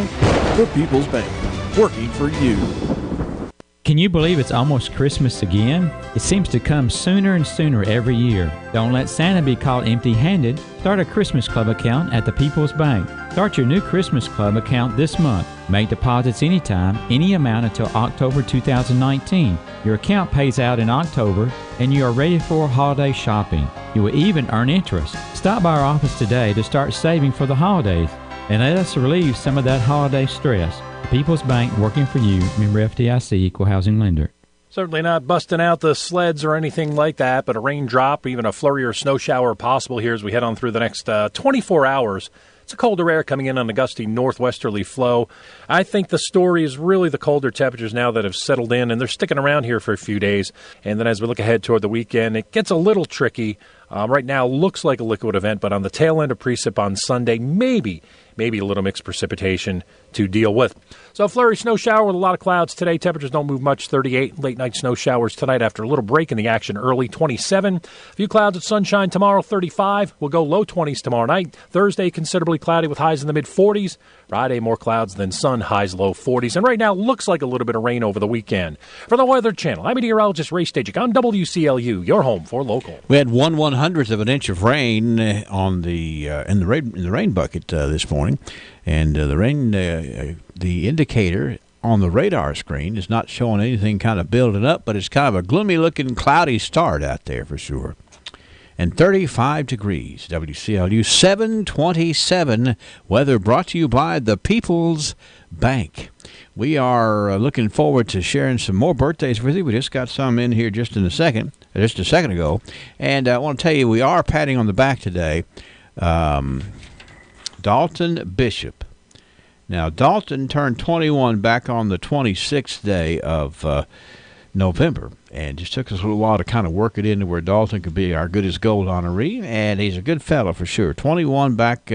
the People's Bank, working for you. Can you believe it's almost Christmas again? It seems to come sooner and sooner every year. Don't let Santa be caught empty-handed. Start a Christmas Club account at the People's Bank. Start your new Christmas Club account this month. Make deposits anytime, any amount until October 2019. Your account pays out in October, and you are ready for holiday shopping. You will even earn interest. Stop by our office today to start saving for the holidays, and let us relieve some of that holiday stress. The People's Bank, working for you. Member FDIC, Equal Housing Lender. Certainly not busting out the sleds or anything like that, but a raindrop, even a flurry or snow shower possible here as we head on through the next 24 hours. It's a colder air coming in on a gusty northwesterly flow. I think the story is really the colder temperatures now that have settled in, and they're sticking around here for a few days. And then as we look ahead toward the weekend, it gets a little tricky. Right now, looks like a liquid event, but on the tail end of precip on Sunday, maybe a little mixed precipitation to deal with. So flurry snow shower with a lot of clouds today. Temperatures don't move much, 38. Late night snow showers tonight after a little break in the action early, 27. A few clouds with sunshine tomorrow, 35. We'll go low 20s tomorrow night. Thursday, considerably cloudy with highs in the mid-40s. Friday, more clouds than sun, highs low 40s. And right now, looks like a little bit of rain over the weekend. For the Weather Channel, I'm meteorologist Ray Stajic on WCLU, your home for local. We had 1/100th of an inch of rain on the in the rain bucket this morning, and the rain the indicator on the radar screen is not showing anything kind of building up, but it's kind of a gloomy-looking, cloudy start out there for sure. And 35 degrees. WCLU 727 weather brought to you by the People's Bank. We are looking forward to sharing some more birthdays with you. We just got some in here just a second ago. And I want to tell you, we are patting on the back today. Dalton Bishop. Now, Dalton turned 21 back on the 26th day of November, and just took us a little while to kind of work it into where Dalton could be our good as gold honoree, and he's a good fellow for sure. 21 back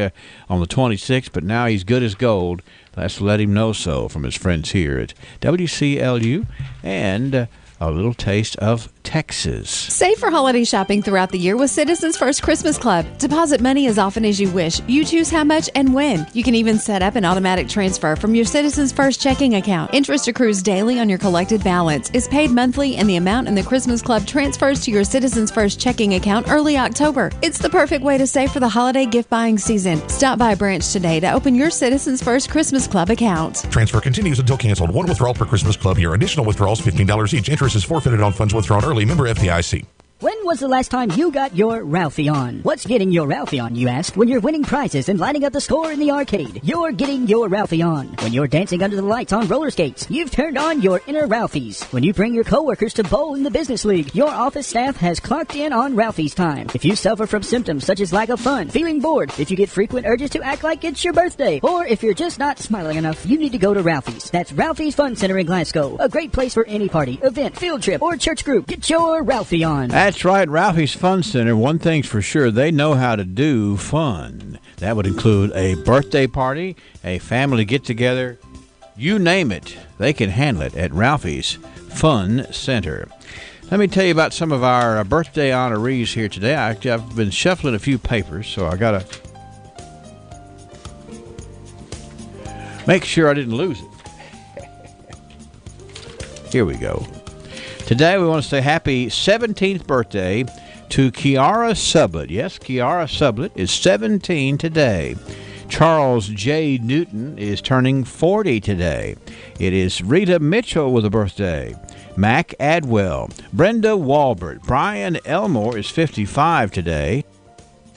on the 26th, but now he's good as gold. Let's let him know so from his friends here at WCLU and a little taste of Texas. Save for holiday shopping throughout the year with Citizens First Christmas Club. Deposit money as often as you wish. You choose how much and when. You can even set up an automatic transfer from your Citizens First checking account. Interest accrues daily on your collected balance, is paid monthly, and the amount in the Christmas Club transfers to your Citizens First checking account early October. It's the perfect way to save for the holiday gift buying season. Stop by a branch today to open your Citizens First Christmas Club account. Transfer continues until canceled. One withdrawal per Christmas Club year. Additional withdrawals $15 each. Interest is forfeited on funds withdrawn early. Member FDIC. When was the last time you got your Ralphie on? What's getting your Ralphie on, you ask? When you're winning prizes and lighting up the score in the arcade, you're getting your Ralphie on. When you're dancing under the lights on roller skates, you've turned on your inner Ralphies. When you bring your coworkers to bowl in the business league, your office staff has clocked in on Ralphie's time. If you suffer from symptoms such as lack of fun, feeling bored, if you get frequent urges to act like it's your birthday, or if you're just not smiling enough, you need to go to Ralphie's. That's Ralphie's Fun Center in Glasgow. A great place for any party, event, field trip, or church group. Get your Ralphie on. That's right, Ralphie's Fun Center. One thing's for sure, they know how to do fun. That would include a birthday party, a family get-together, you name it. They can handle it at Ralphie's Fun Center. Let me tell you about some of our birthday honorees here today. I've been shuffling a few papers, so I got to make sure I didn't lose it. Here we go. Today we want to say happy 17th birthday to Kiara Sublett. Yes, Kiara Sublett is 17 today. Charles J. Newton is turning 40 today. It is Rita Mitchell with a birthday. Mac Adwell. Brenda Walbert. Brian Elmore is 55 today.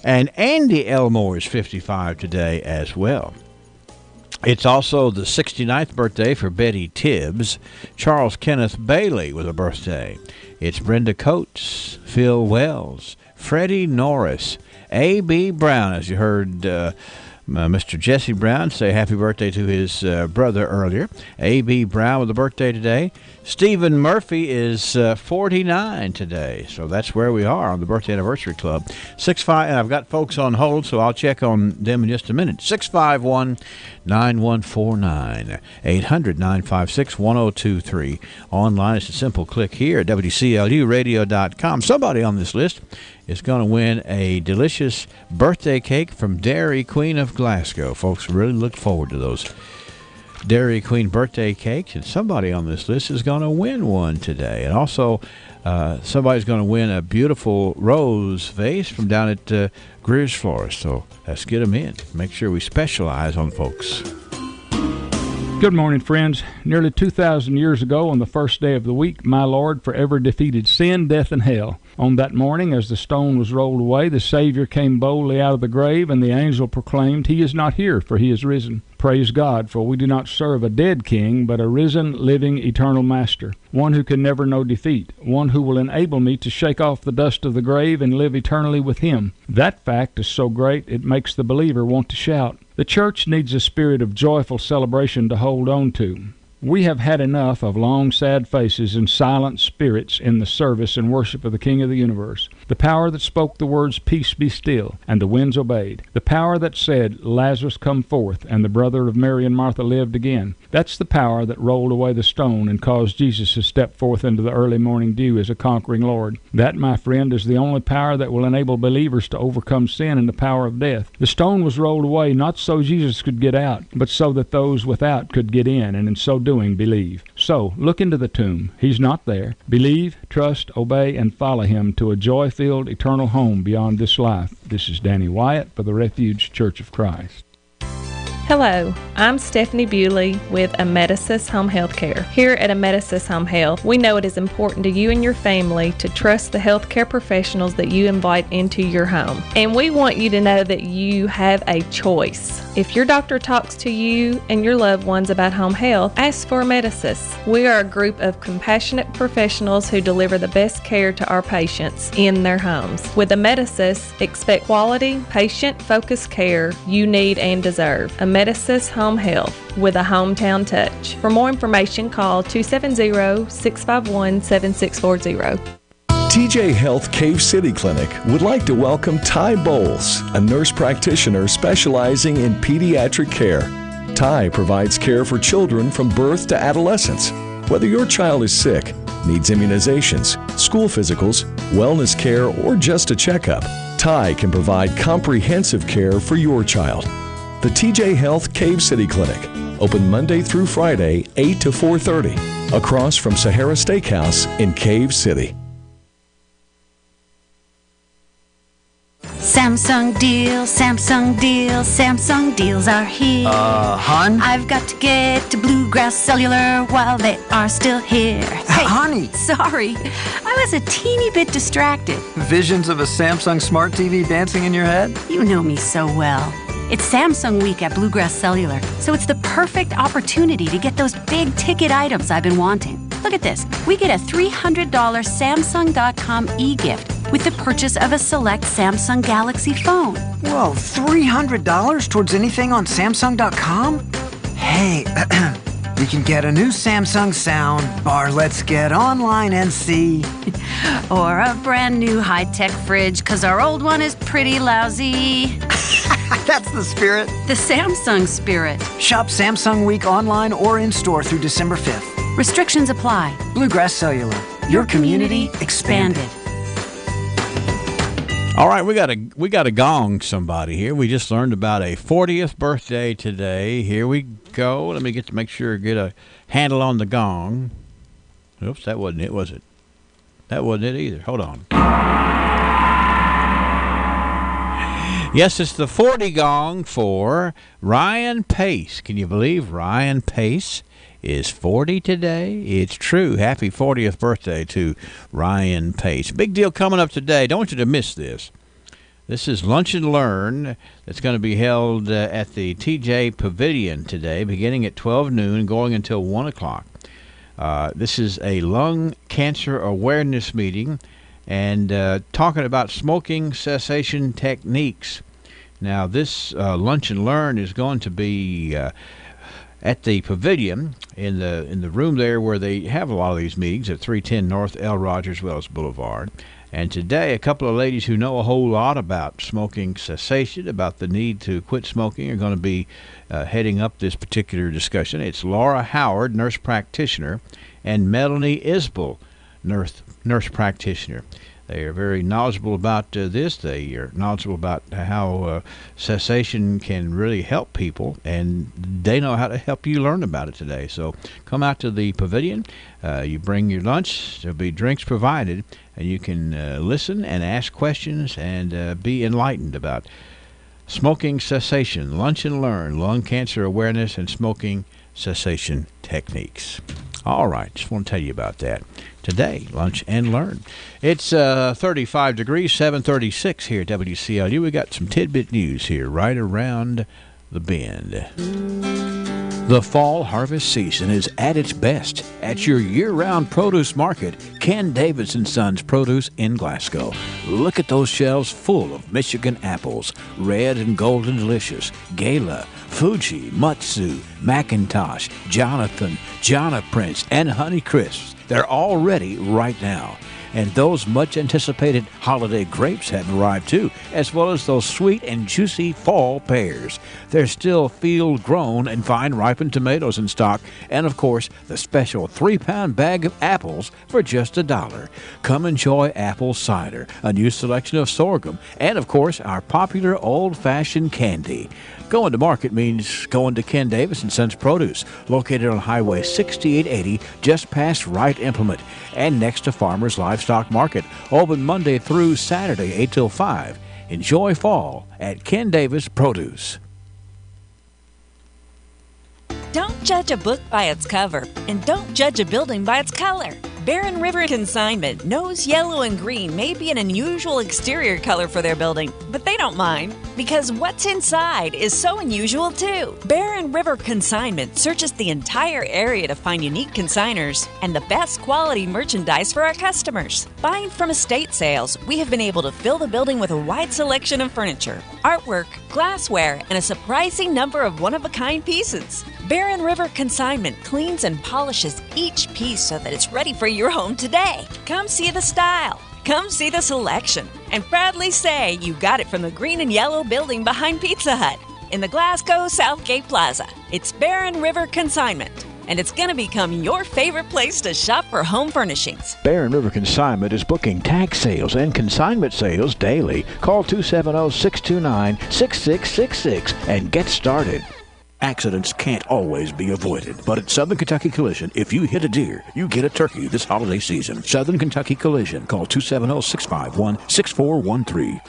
And Andy Elmore is 55 today as well. It's also the 69th birthday for Betty Tibbs. Charles Kenneth Bailey with a birthday. It's Brenda Coates, Phil Wells, Freddie Norris, A.B. Brown, as you heard Mr. Jesse Brown say happy birthday to his brother earlier. A.B. Brown with a birthday today. Stephen Murphy is 49 today, so that's where we are on the Birthday Anniversary Club. 65, and I've got folks on hold, so I'll check on them in just a minute. 651-9149, 800-956-1023. Online, it's a simple click here at WCLUradio.com. Somebody on this list is going to win a delicious birthday cake from Dairy Queen of Glasgow. Folks really look forward to those Dairy Queen birthday cakes, and somebody on this list is going to win one today. And also, somebody's going to win a beautiful rose vase from down at Greer's Florist. So let's get them in. Make sure we specialize on folks. Good morning, friends. Nearly 2,000 years ago, on the first day of the week, my Lord forever defeated sin, death, and hell. On that morning, as the stone was rolled away, the Savior came boldly out of the grave, and the angel proclaimed, "He is not here, for he is risen." Praise God, for we do not serve a dead king, but a risen, living, eternal master, one who can never know defeat, one who will enable me to shake off the dust of the grave and live eternally with him. That fact is so great it makes the believer want to shout. The church needs a spirit of joyful celebration to hold on to. We have had enough of long, sad faces and silent spirits in the service and worship of the King of the universe. The power that spoke the words, "Peace be still," and the winds obeyed. The power that said, "Lazarus, come forth," and the brother of Mary and Martha lived again. That's the power that rolled away the stone and caused Jesus to step forth into the early morning dew as a conquering Lord. That, my friend, is the only power that will enable believers to overcome sin and the power of death. The stone was rolled away not so Jesus could get out, but so that those without could get in, and in so doing, believe. So, look into the tomb. He's not there. Believe, trust, obey, and follow him to a joy-filled eternal home beyond this life. This is Danny Wyatt for the Refuge Church of Christ. Hello, I'm Stephanie Bewley with Amedisys Home Health Care. Here at Amedisys Home Health, we know it is important to you and your family to trust the healthcare professionals that you invite into your home. And we want you to know that you have a choice. If your doctor talks to you and your loved ones about home health, ask for Amedisys. We are a group of compassionate professionals who deliver the best care to our patients in their homes. With Amedisys, expect quality, patient-focused care you need and deserve. Amedisys Home Health with a hometown touch. For more information, call 270-651-7640. TJ Health Cave City Clinic would like to welcome Ty Bowles, a nurse practitioner specializing in pediatric care. Ty provides care for children from birth to adolescence. Whether your child is sick, needs immunizations, school physicals, wellness care, or just a checkup, Ty can provide comprehensive care for your child. The TJ Health Cave City Clinic, open Monday through Friday, 8 to 4:30, across from Sahara Steakhouse in Cave City. Samsung deals, Samsung deals, Samsung deals are here. Hon? I've got to get to Bluegrass Cellular while they are still here. Hey, honey! Sorry, I was a teeny bit distracted. Visions of a Samsung Smart TV dancing in your head? You know me so well. It's Samsung Week at Bluegrass Cellular, so it's the perfect opportunity to get those big-ticket items I've been wanting. Look at this. We get a $300 Samsung.com e-gift with the purchase of a select Samsung Galaxy phone. Whoa, $300 towards anything on Samsung.com? Hey, we can get a new Samsung sound bar. Let's get online and see. Or a brand new high-tech fridge, because our old one is pretty lousy. That's the spirit. The Samsung spirit. Shop Samsung Week online or in-store through December 5th. Restrictions apply. Bluegrass Cellular. Your community expanded. All right, we got to gong somebody here. We just learned about a 40th birthday today. Here we go. Let me get a handle on the gong. Oops, that wasn't it, was it? That wasn't it either. Hold on. Yes, it's the 40 gong for Ryan Pace. Can you believe Ryan Pace is 40 today? It's true. Happy 40th birthday to Ryan Pace. Big deal coming up today. Don't want you to miss this. This is Lunch and Learn that's going to be held at the TJ Pavilion today, beginning at 12 noon, going until 1 o'clock. This is a lung cancer awareness meeting and talking about smoking cessation techniques. Now, this Lunch and Learn is going to be at the Pavilion in the room there where they have a lot of these meetings at 310 North L. Rogers Wells Boulevard. And today, a couple of ladies who know a whole lot about smoking cessation, about the need to quit smoking, are going to be heading up this particular discussion. It's Laura Howard, nurse practitioner, and Melanie Isbell, nurse practitioner. They are very knowledgeable about this. They are knowledgeable about how cessation can really help people, and they know how to help you learn about it today. So come out to the Pavilion. You bring your lunch. There'll be drinks provided, and you can listen and ask questions and be enlightened about smoking cessation, Lunch and Learn, lung cancer awareness, and smoking cessation techniques. All right, just want to tell you about that today, Lunch and Learn. It's 35 degrees, 736 here at WCLU. We got some tidbit news here right around the Bend. The fall harvest season is at its best at your year-round produce market, Ken Davis & Sons Produce in Glasgow. Look at those shelves full of Michigan apples, red and golden delicious, Gala, Fuji, Mutsu, McIntosh, Jonathan, Jonna Prince, and Honey Crisps. They're all ready right now. And those much-anticipated holiday grapes have arrived too, as well as those sweet and juicy fall pears. There's still field-grown and vine-ripened tomatoes in stock, and of course, the special 3-pound bag of apples for just $1. Come enjoy apple cider, a new selection of sorghum, and of course, our popular old-fashioned candy. Going to market means going to Ken Davis & Sons Produce, located on Highway 6880, just past Wright Implement, and next to Farmers Livestock Market, open Monday through Saturday, 8 till 5. Enjoy fall at Ken Davis Produce. Don't judge a book by its cover, and don't judge a building by its color. Barren River Consignment knows yellow and green may be an unusual exterior color for their building, but they don't mind, because what's inside is so unusual too. Barren River Consignment searches the entire area to find unique consigners and the best quality merchandise for our customers. Buying from estate sales, we have been able to fill the building with a wide selection of furniture, artwork, glassware, and a surprising number of one-of-a-kind pieces. Barren River Consignment cleans and polishes each piece so that it's ready for your home today. Come see the style. Come see the selection. And proudly say you got it from the green and yellow building behind Pizza Hut in the Glasgow Southgate Plaza. It's Barren River Consignment, and it's going to become your favorite place to shop for home furnishings. Barren River Consignment is booking tag sales and consignment sales daily. Call 270-629-6666 and get started. Accidents can't always be avoided, but at Southern Kentucky Collision, if you hit a deer, you get a turkey this holiday season. Southern Kentucky Collision. Call 270-651-6413.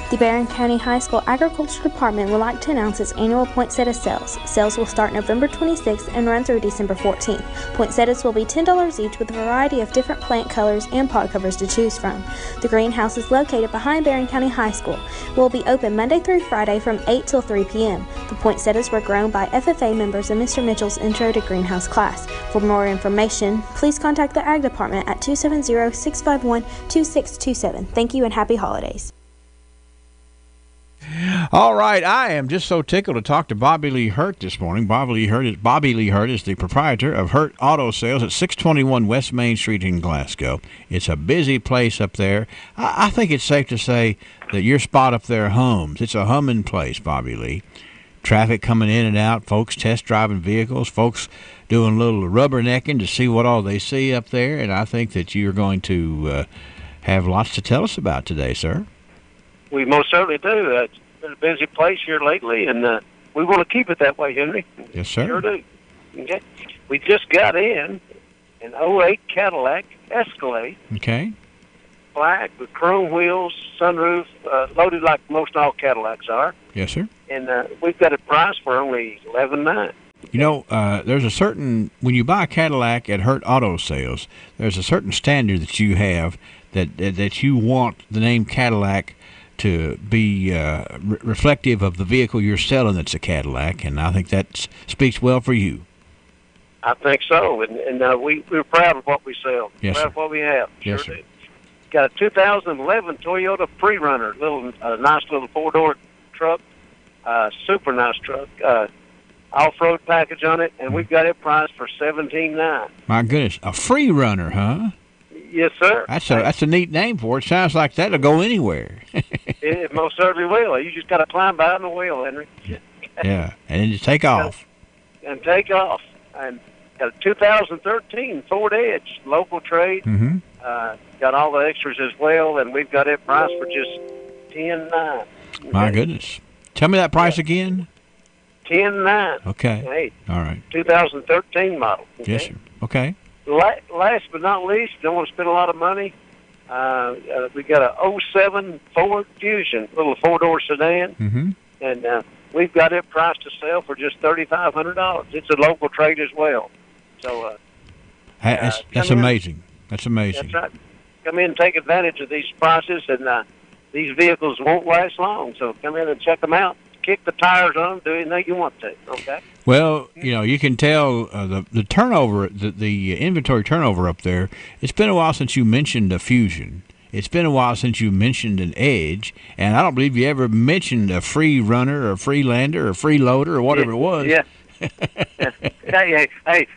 The Barron County High School Agriculture Department would like to announce its annual poinsettia sales. Sales will start November 26th and run through December 14th. Poinsettias will be $10 each with a variety of different plant colors and pot covers to choose from. The greenhouse is located behind Barron County High School. It will be open Monday through Friday from 8 till 3 p.m. The poinsettias were grown by FFA members in Mr. Mitchell's Intro to Greenhouse class. For more information, please contact the Ag Department at 270-651-2627. Thank you and happy holidays. All right, I am just so tickled to talk to Bobby Lee Hurt this morning. Bobby Lee Hurt is the proprietor of Hurt Auto Sales at 621 West Main Street in Glasgow. It's a busy place up there. I think it's safe to say that your spot up there hums. It's a humming place, Bobby Lee. Traffic coming in and out, folks test driving vehicles, folks doing a little rubbernecking to see what all they see up there, and I think that you're going to have lots to tell us about today, sir. We most certainly do. It's been a busy place here lately, and we want to keep it that way, Henry. Yes, sir. Sure do. Okay. We just got in an 08 Cadillac Escalade. Okay. Black with chrome wheels, sunroof, loaded like most all Cadillacs are. Yes, sir. And we've got it priced for only $11,900. You know, there's a certain, when you buy a Cadillac at Hurt Auto Sales, there's a certain standard that you have that you want the name Cadillac to be reflective of the vehicle you're selling that's a Cadillac, and I think that speaks well for you. I think so, and we're proud of what we sell. Yes, proud sir. of what we have. Yes, sure sir. do. Got a 2011 Toyota Pre-Runner, nice little four-door truck, super nice truck, off-road package on it, and we've got it priced for $17,900. My goodness, a free runner, huh? Yes, sir. That's a neat name for it. Sounds like that'll go anywhere. It most certainly will. You just got to climb behind the wheel, Henry. Yeah, and then just take off. And take off. And got a 2013 Ford Edge, local trade. Mm-hmm. Got all the extras as well, and we've got it priced for just $10,900. My goodness. Tell me that price again. $10,900. Okay. Hey, all right. 2013 model. Okay? Yes, sir. Okay. Last but not least, don't want to spend a lot of money. We got a 07 Ford Fusion, little four-door sedan, mm-hmm. and we've got it priced to sell for just $3,500. It's a local trade as well. So that's amazing. That's amazing. That's right. Come in and take advantage of these prices, and these vehicles won't last long. So come in and check them out. kick the tires on them, do anything you want to. Okay. Well, you can tell the turnover, the inventory turnover up there. It's been a while since you mentioned a Fusion. It's been a while since you mentioned an Edge, and I don't believe you ever mentioned a Free Runner or a Freelander or a Freeloader or whatever it was. Yeah. Hey,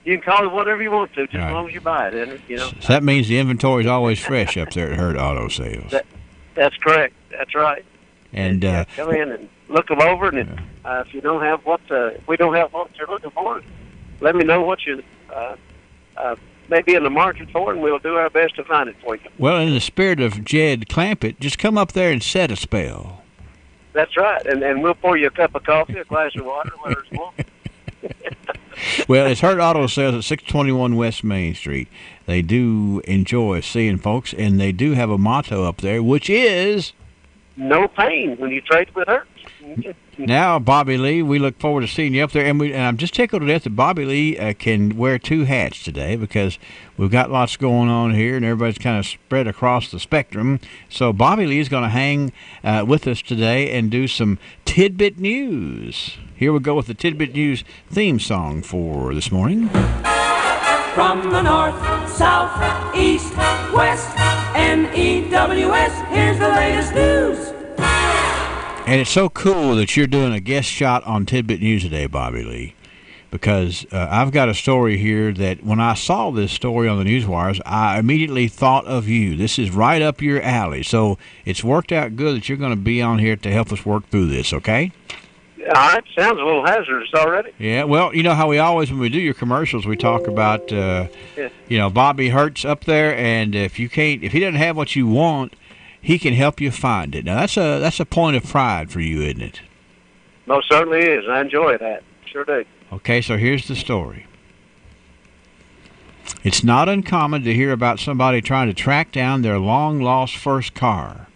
you can call it whatever you want to, just as long as you buy it, isn't it? So that means the inventory is always fresh up there at Hurt Auto Sales. That's correct. That's right. And come in and look them over, and if you don't have if we don't have what you're looking for, let me know what you may be in the market for, and we'll do our best to find it for you. Well, in the spirit of Jed Clampett, just come up there and set a spell. That's right, and we'll pour you a cup of coffee, a glass of water, whatever you want. Well, it's Hurt Auto Sales at 621 West Main Street. They do enjoy seeing folks, and they do have a motto up there, which is no pain when you trade with Hurt. Now, Bobby Lee, we look forward to seeing you up there, and I'm just tickled to death that Bobby Lee can wear two hats today, because we've got lots going on here, and everybody's kind of spread across the spectrum. So Bobby Lee is going to hang with us today and do some tidbit news. Here we go with the tidbit news theme song for this morning. From the north, south, east, west, NEWS, here's the latest news. And it's so cool that you're doing a guest shot on Tidbit News today, Bobby Lee, because I've got a story here that when I saw this story on the newswires, I immediately thought of you. This is right up your alley. So it's worked out good that you're going to be on here to help us work through this, okay? All right. Sounds a little hazardous already. Yeah, well, you know how we always, when we do your commercials, we talk about, Bobby Hurt's up there, and if he doesn't have what you want, he can help you find it. Now, that's a point of pride for you, isn't it? Most certainly is. I enjoy that. Sure do. Okay, so here's the story. It's not uncommon to hear about somebody trying to track down their long-lost first car.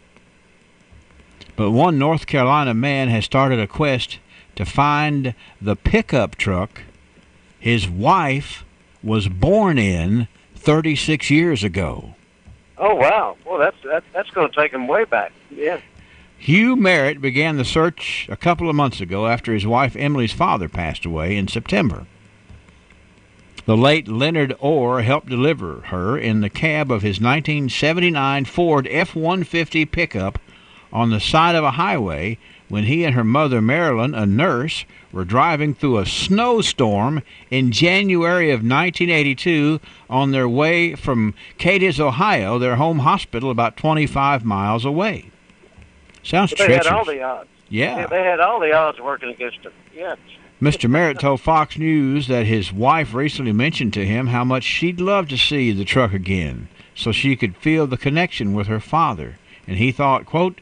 But one North Carolina man has started a quest to find the pickup truck his wife was born in 36 years ago. Oh, wow. Well, that's going to take him way back. Yeah. Hugh Merritt began the search a couple of months ago after his wife Emily's father passed away in September. The late Leonard Orr helped deliver her in the cab of his 1979 Ford F-150 pickup on the side of a highway when he and her mother, Marilyn, a nurse, were driving through a snowstorm in January of 1982 on their way from Cadiz, Ohio, their home hospital about 25 miles away. Sounds treacherous. They had all the odds. Yeah. They had all the odds working against them. Yeah. Mr. Merritt told Fox News that his wife recently mentioned to him how much she'd love to see the truck again so she could feel the connection with her father. And he thought, quote,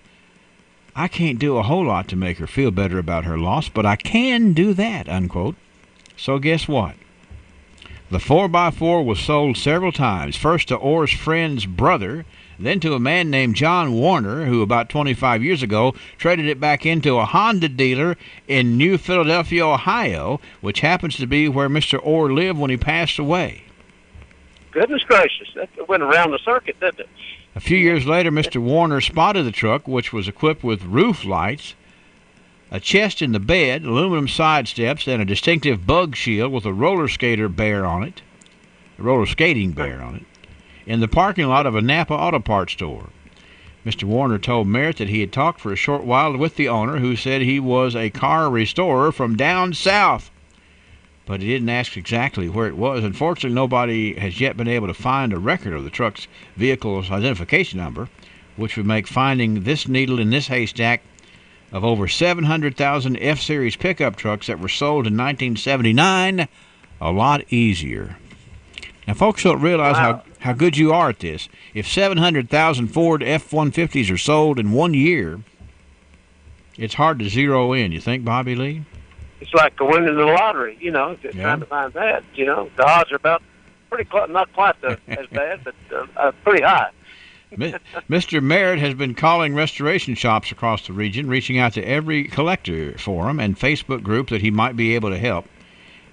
I can't do a whole lot to make her feel better about her loss, but I can do that, unquote. So guess what? The 4x4 was sold several times, first to Orr's friend's brother, then to a man named John Warner, who about 25 years ago traded it back into a Honda dealer in New Philadelphia, Ohio, which happens to be where Mr. Orr lived when he passed away. Goodness gracious, that went around the circuit, didn't it? A few years later, Mr. Warner spotted the truck, which was equipped with roof lights, a chest in the bed, aluminum side steps, and a distinctive bug shield with a roller skating bear on it, in the parking lot of a Napa Auto Parts store. Mr. Warner told Merritt that he had talked for a short while with the owner, who said he was a car restorer from down south. But he didn't ask exactly where it was. Unfortunately, nobody has yet been able to find a record of the truck's vehicle's identification number, which would make finding this needle in this haystack of over 700,000 F-Series pickup trucks that were sold in 1979 a lot easier. Now, folks don't realize how good you are at this. If 700,000 Ford F-150s are sold in 1 year, it's hard to zero in. You think, Bobby Lee? It's like going in the lottery, trying to find that. The odds are about pretty close, not quite as bad, but pretty high. Mr. Merritt has been calling restoration shops across the region, reaching out to every collector forum and Facebook group that he might be able to help.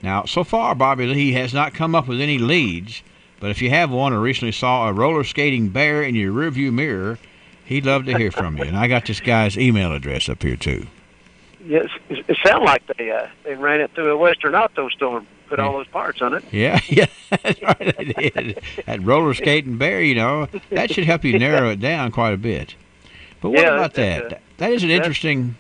Now, so far, Bobby Lee has not come up with any leads, but if you have one or recently saw a roller skating bear in your rearview mirror, he'd love to hear from you. And I got this guy's email address up here, too. Yes, it sounded like they ran it through a Western Auto store, put all those parts on it. Yeah, that's right. They did. That roller skating bear, that should help you narrow it down quite a bit. But what about that? That is an interesting,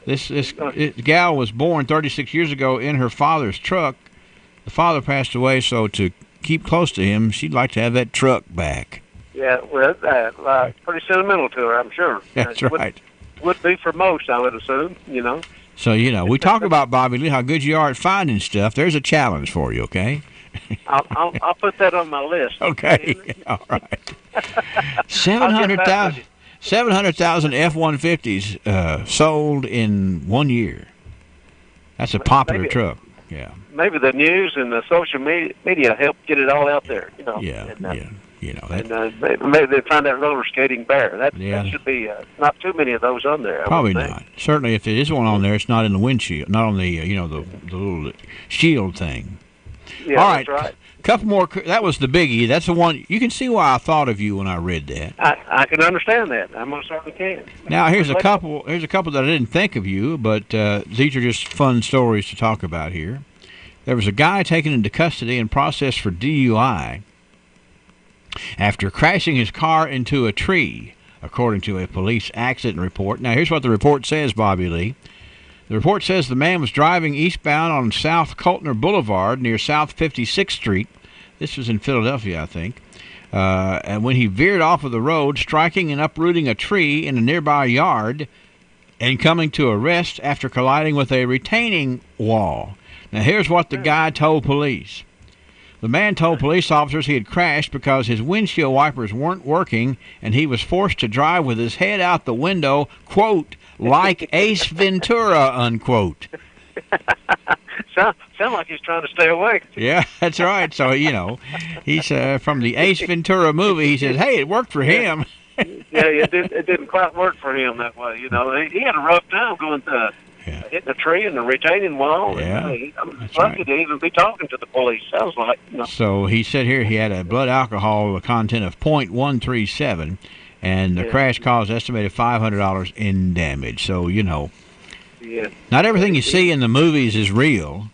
this gal was born 36 years ago in her father's truck. The father passed away, so to keep close to him, she'd like to have that truck back. Yeah, well, pretty sentimental to her, I'm sure. That's right. Would be for most, I would assume, So, we talk about, Bobby Lee, how good you are at finding stuff. There's a challenge for you, okay? I'll put that on my list. Okay, all right. 700,000 F-150s sold in 1 year. That's a popular truck. Yeah. Maybe the news and the social media helped get it all out there. Yeah. Maybe they find that roller skating bear. That should be not too many of those on there. Probably not. Certainly, if there is one on there, it's not in the windshield, not on the the little shield thing. Yeah, all right. That's right. Couple more. That was the biggie. That's the one. You can see why I thought of you when I read that. I can understand that. I most certainly can. Now here's a couple. Here's a couple that I didn't think of you, but these are just fun stories to talk about here. There was a guy taken into custody and processed for DUI after crashing his car into a tree, according to a police accident report. Now, here's what the report says, Bobby Lee. The report says the man was driving eastbound on South Coltner Boulevard near South 56th Street. This was in Philadelphia, I think. And when he veered off of the road, striking and uprooting a tree in a nearby yard and coming to a rest after colliding with a retaining wall. Now, here's what the guy told police. The man told police officers he had crashed because his windshield wipers weren't working and he was forced to drive with his head out the window, quote, like Ace Ventura, unquote. Sound like he's trying to stay awake. Yeah, that's right. So, he's from the Ace Ventura movie. He says, hey, it worked for him. It didn't quite work for him that way. He had a rough time going hitting a tree and the retaining wall. Yeah, I'm lucky to even be talking to the police. Sounds like. So he said here he had a blood alcohol content of 0.137, and the crash caused estimated $500 in damage. So not everything you see in the movies is real.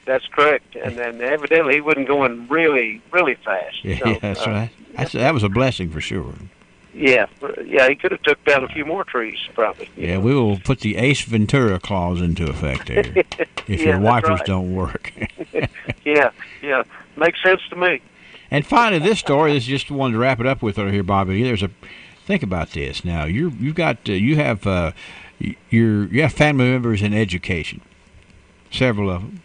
That's correct, and then evidently he wasn't going really, really fast. Yeah, that's right. That was a blessing for sure. Yeah, he could have took down a few more trees, probably. Yeah, we will put the Ace Ventura clause into effect there if your wipers don't work. Yeah, makes sense to me. And finally, this story, this is just one to wrap it up with here, Bobby. Think about this. Now, you have family members in education, several of them.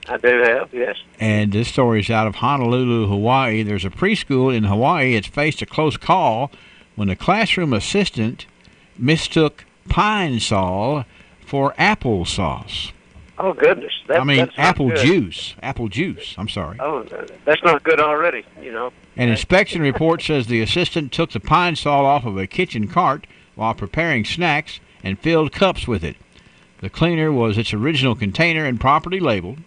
I do have, yes. And this story is out of Honolulu, Hawaii. There's a preschool in Hawaii. It's faced a close call when a classroom assistant mistook pine sol for applesauce. Oh, goodness. That's apple juice. Apple juice. I'm sorry. Oh, that's not good already, An inspection report says the assistant took the pine sol off of a kitchen cart while preparing snacks and filled cups with it. The cleaner was its original container and properly labeled.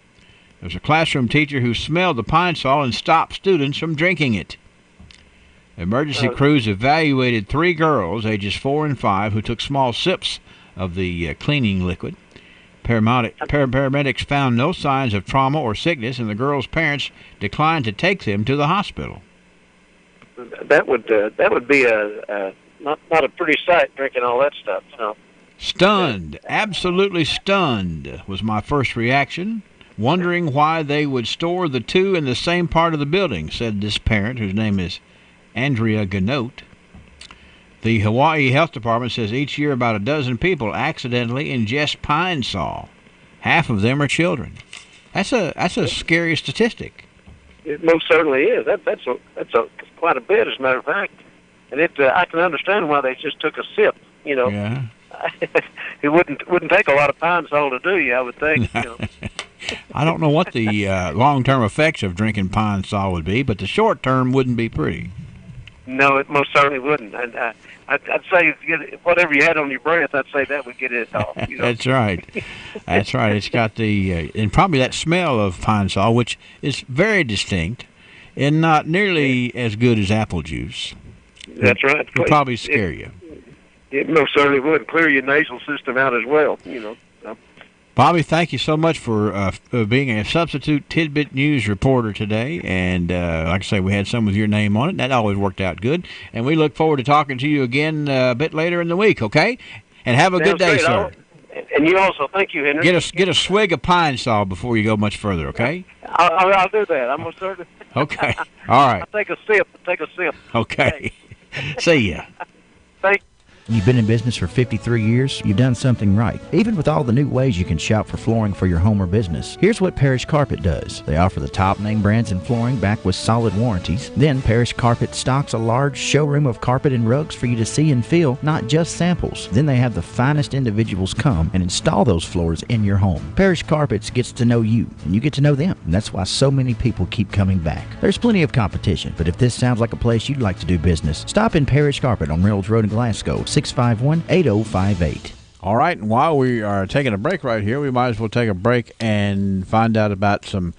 There was a classroom teacher who smelled the pine sol and stopped students from drinking it. Emergency crews evaluated 3 girls, ages 4 and 5, who took small sips of the cleaning liquid. Paramedics found no signs of trauma or sickness, and the girls' parents declined to take them to the hospital. That would be not a pretty sight, drinking all that stuff. Stunned, absolutely stunned, was my first reaction. Wondering why they would store the 2 in the same part of the building, said this parent, whose name is Andrea Ganote. The Hawaii Health Department says each year about a dozen people accidentally ingest pine sol. Half of them are children. That's a scary statistic. It most certainly is. That's quite a bit, as a matter of fact. And I can understand why they just took a sip. Yeah. It wouldn't take a lot of pine sol to do you, I would think. I don't know what the long-term effects of drinking pine sol would be, but the short-term wouldn't be pretty. No, it most certainly wouldn't. And I'd say whatever you had on your breath, I'd say that would get it off. That's right. That's right. It's got and probably that smell of pine sol, which is very distinct and not nearly as good as apple juice. That's right. It'll probably scare you. It most certainly would. Clear your nasal system out as well, you know. Bobby, thank you so much for being a substitute tidbit news reporter today. And like I say, we had some with your name on it. That always worked out good. And we look forward to talking to you again a bit later in the week, okay? And have a good day, sir. And you also. Thank you, Henry. Get a swig of Pine Sol before you go much further, okay? I'll do that. I'm most certain. Okay. All right. I'll take a sip. Okay. See ya. Thank you. You've been in business for 53 years, you've done something right. Even with all the new ways you can shop for flooring for your home or business. Here's what Parish Carpet does. They offer the top name brands in flooring backed with solid warranties. Then Parish Carpet stocks a large showroom of carpet and rugs for you to see and feel, not just samples. Then they have the finest individuals come and install those floors in your home. Parish Carpets gets to know you, and you get to know them. And that's why so many people keep coming back. There's plenty of competition, but if this sounds like a place you'd like to do business, stop in Parish Carpet on Rails Road in Glasgow, 651-8058. All right, and while we are taking a break right here, we might as well take a break and find out about some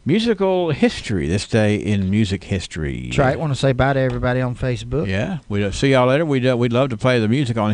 musical history this day in music history. That's right. Want to say bye to everybody on Facebook. Yeah, we'll see y'all later. We'd love to play the music on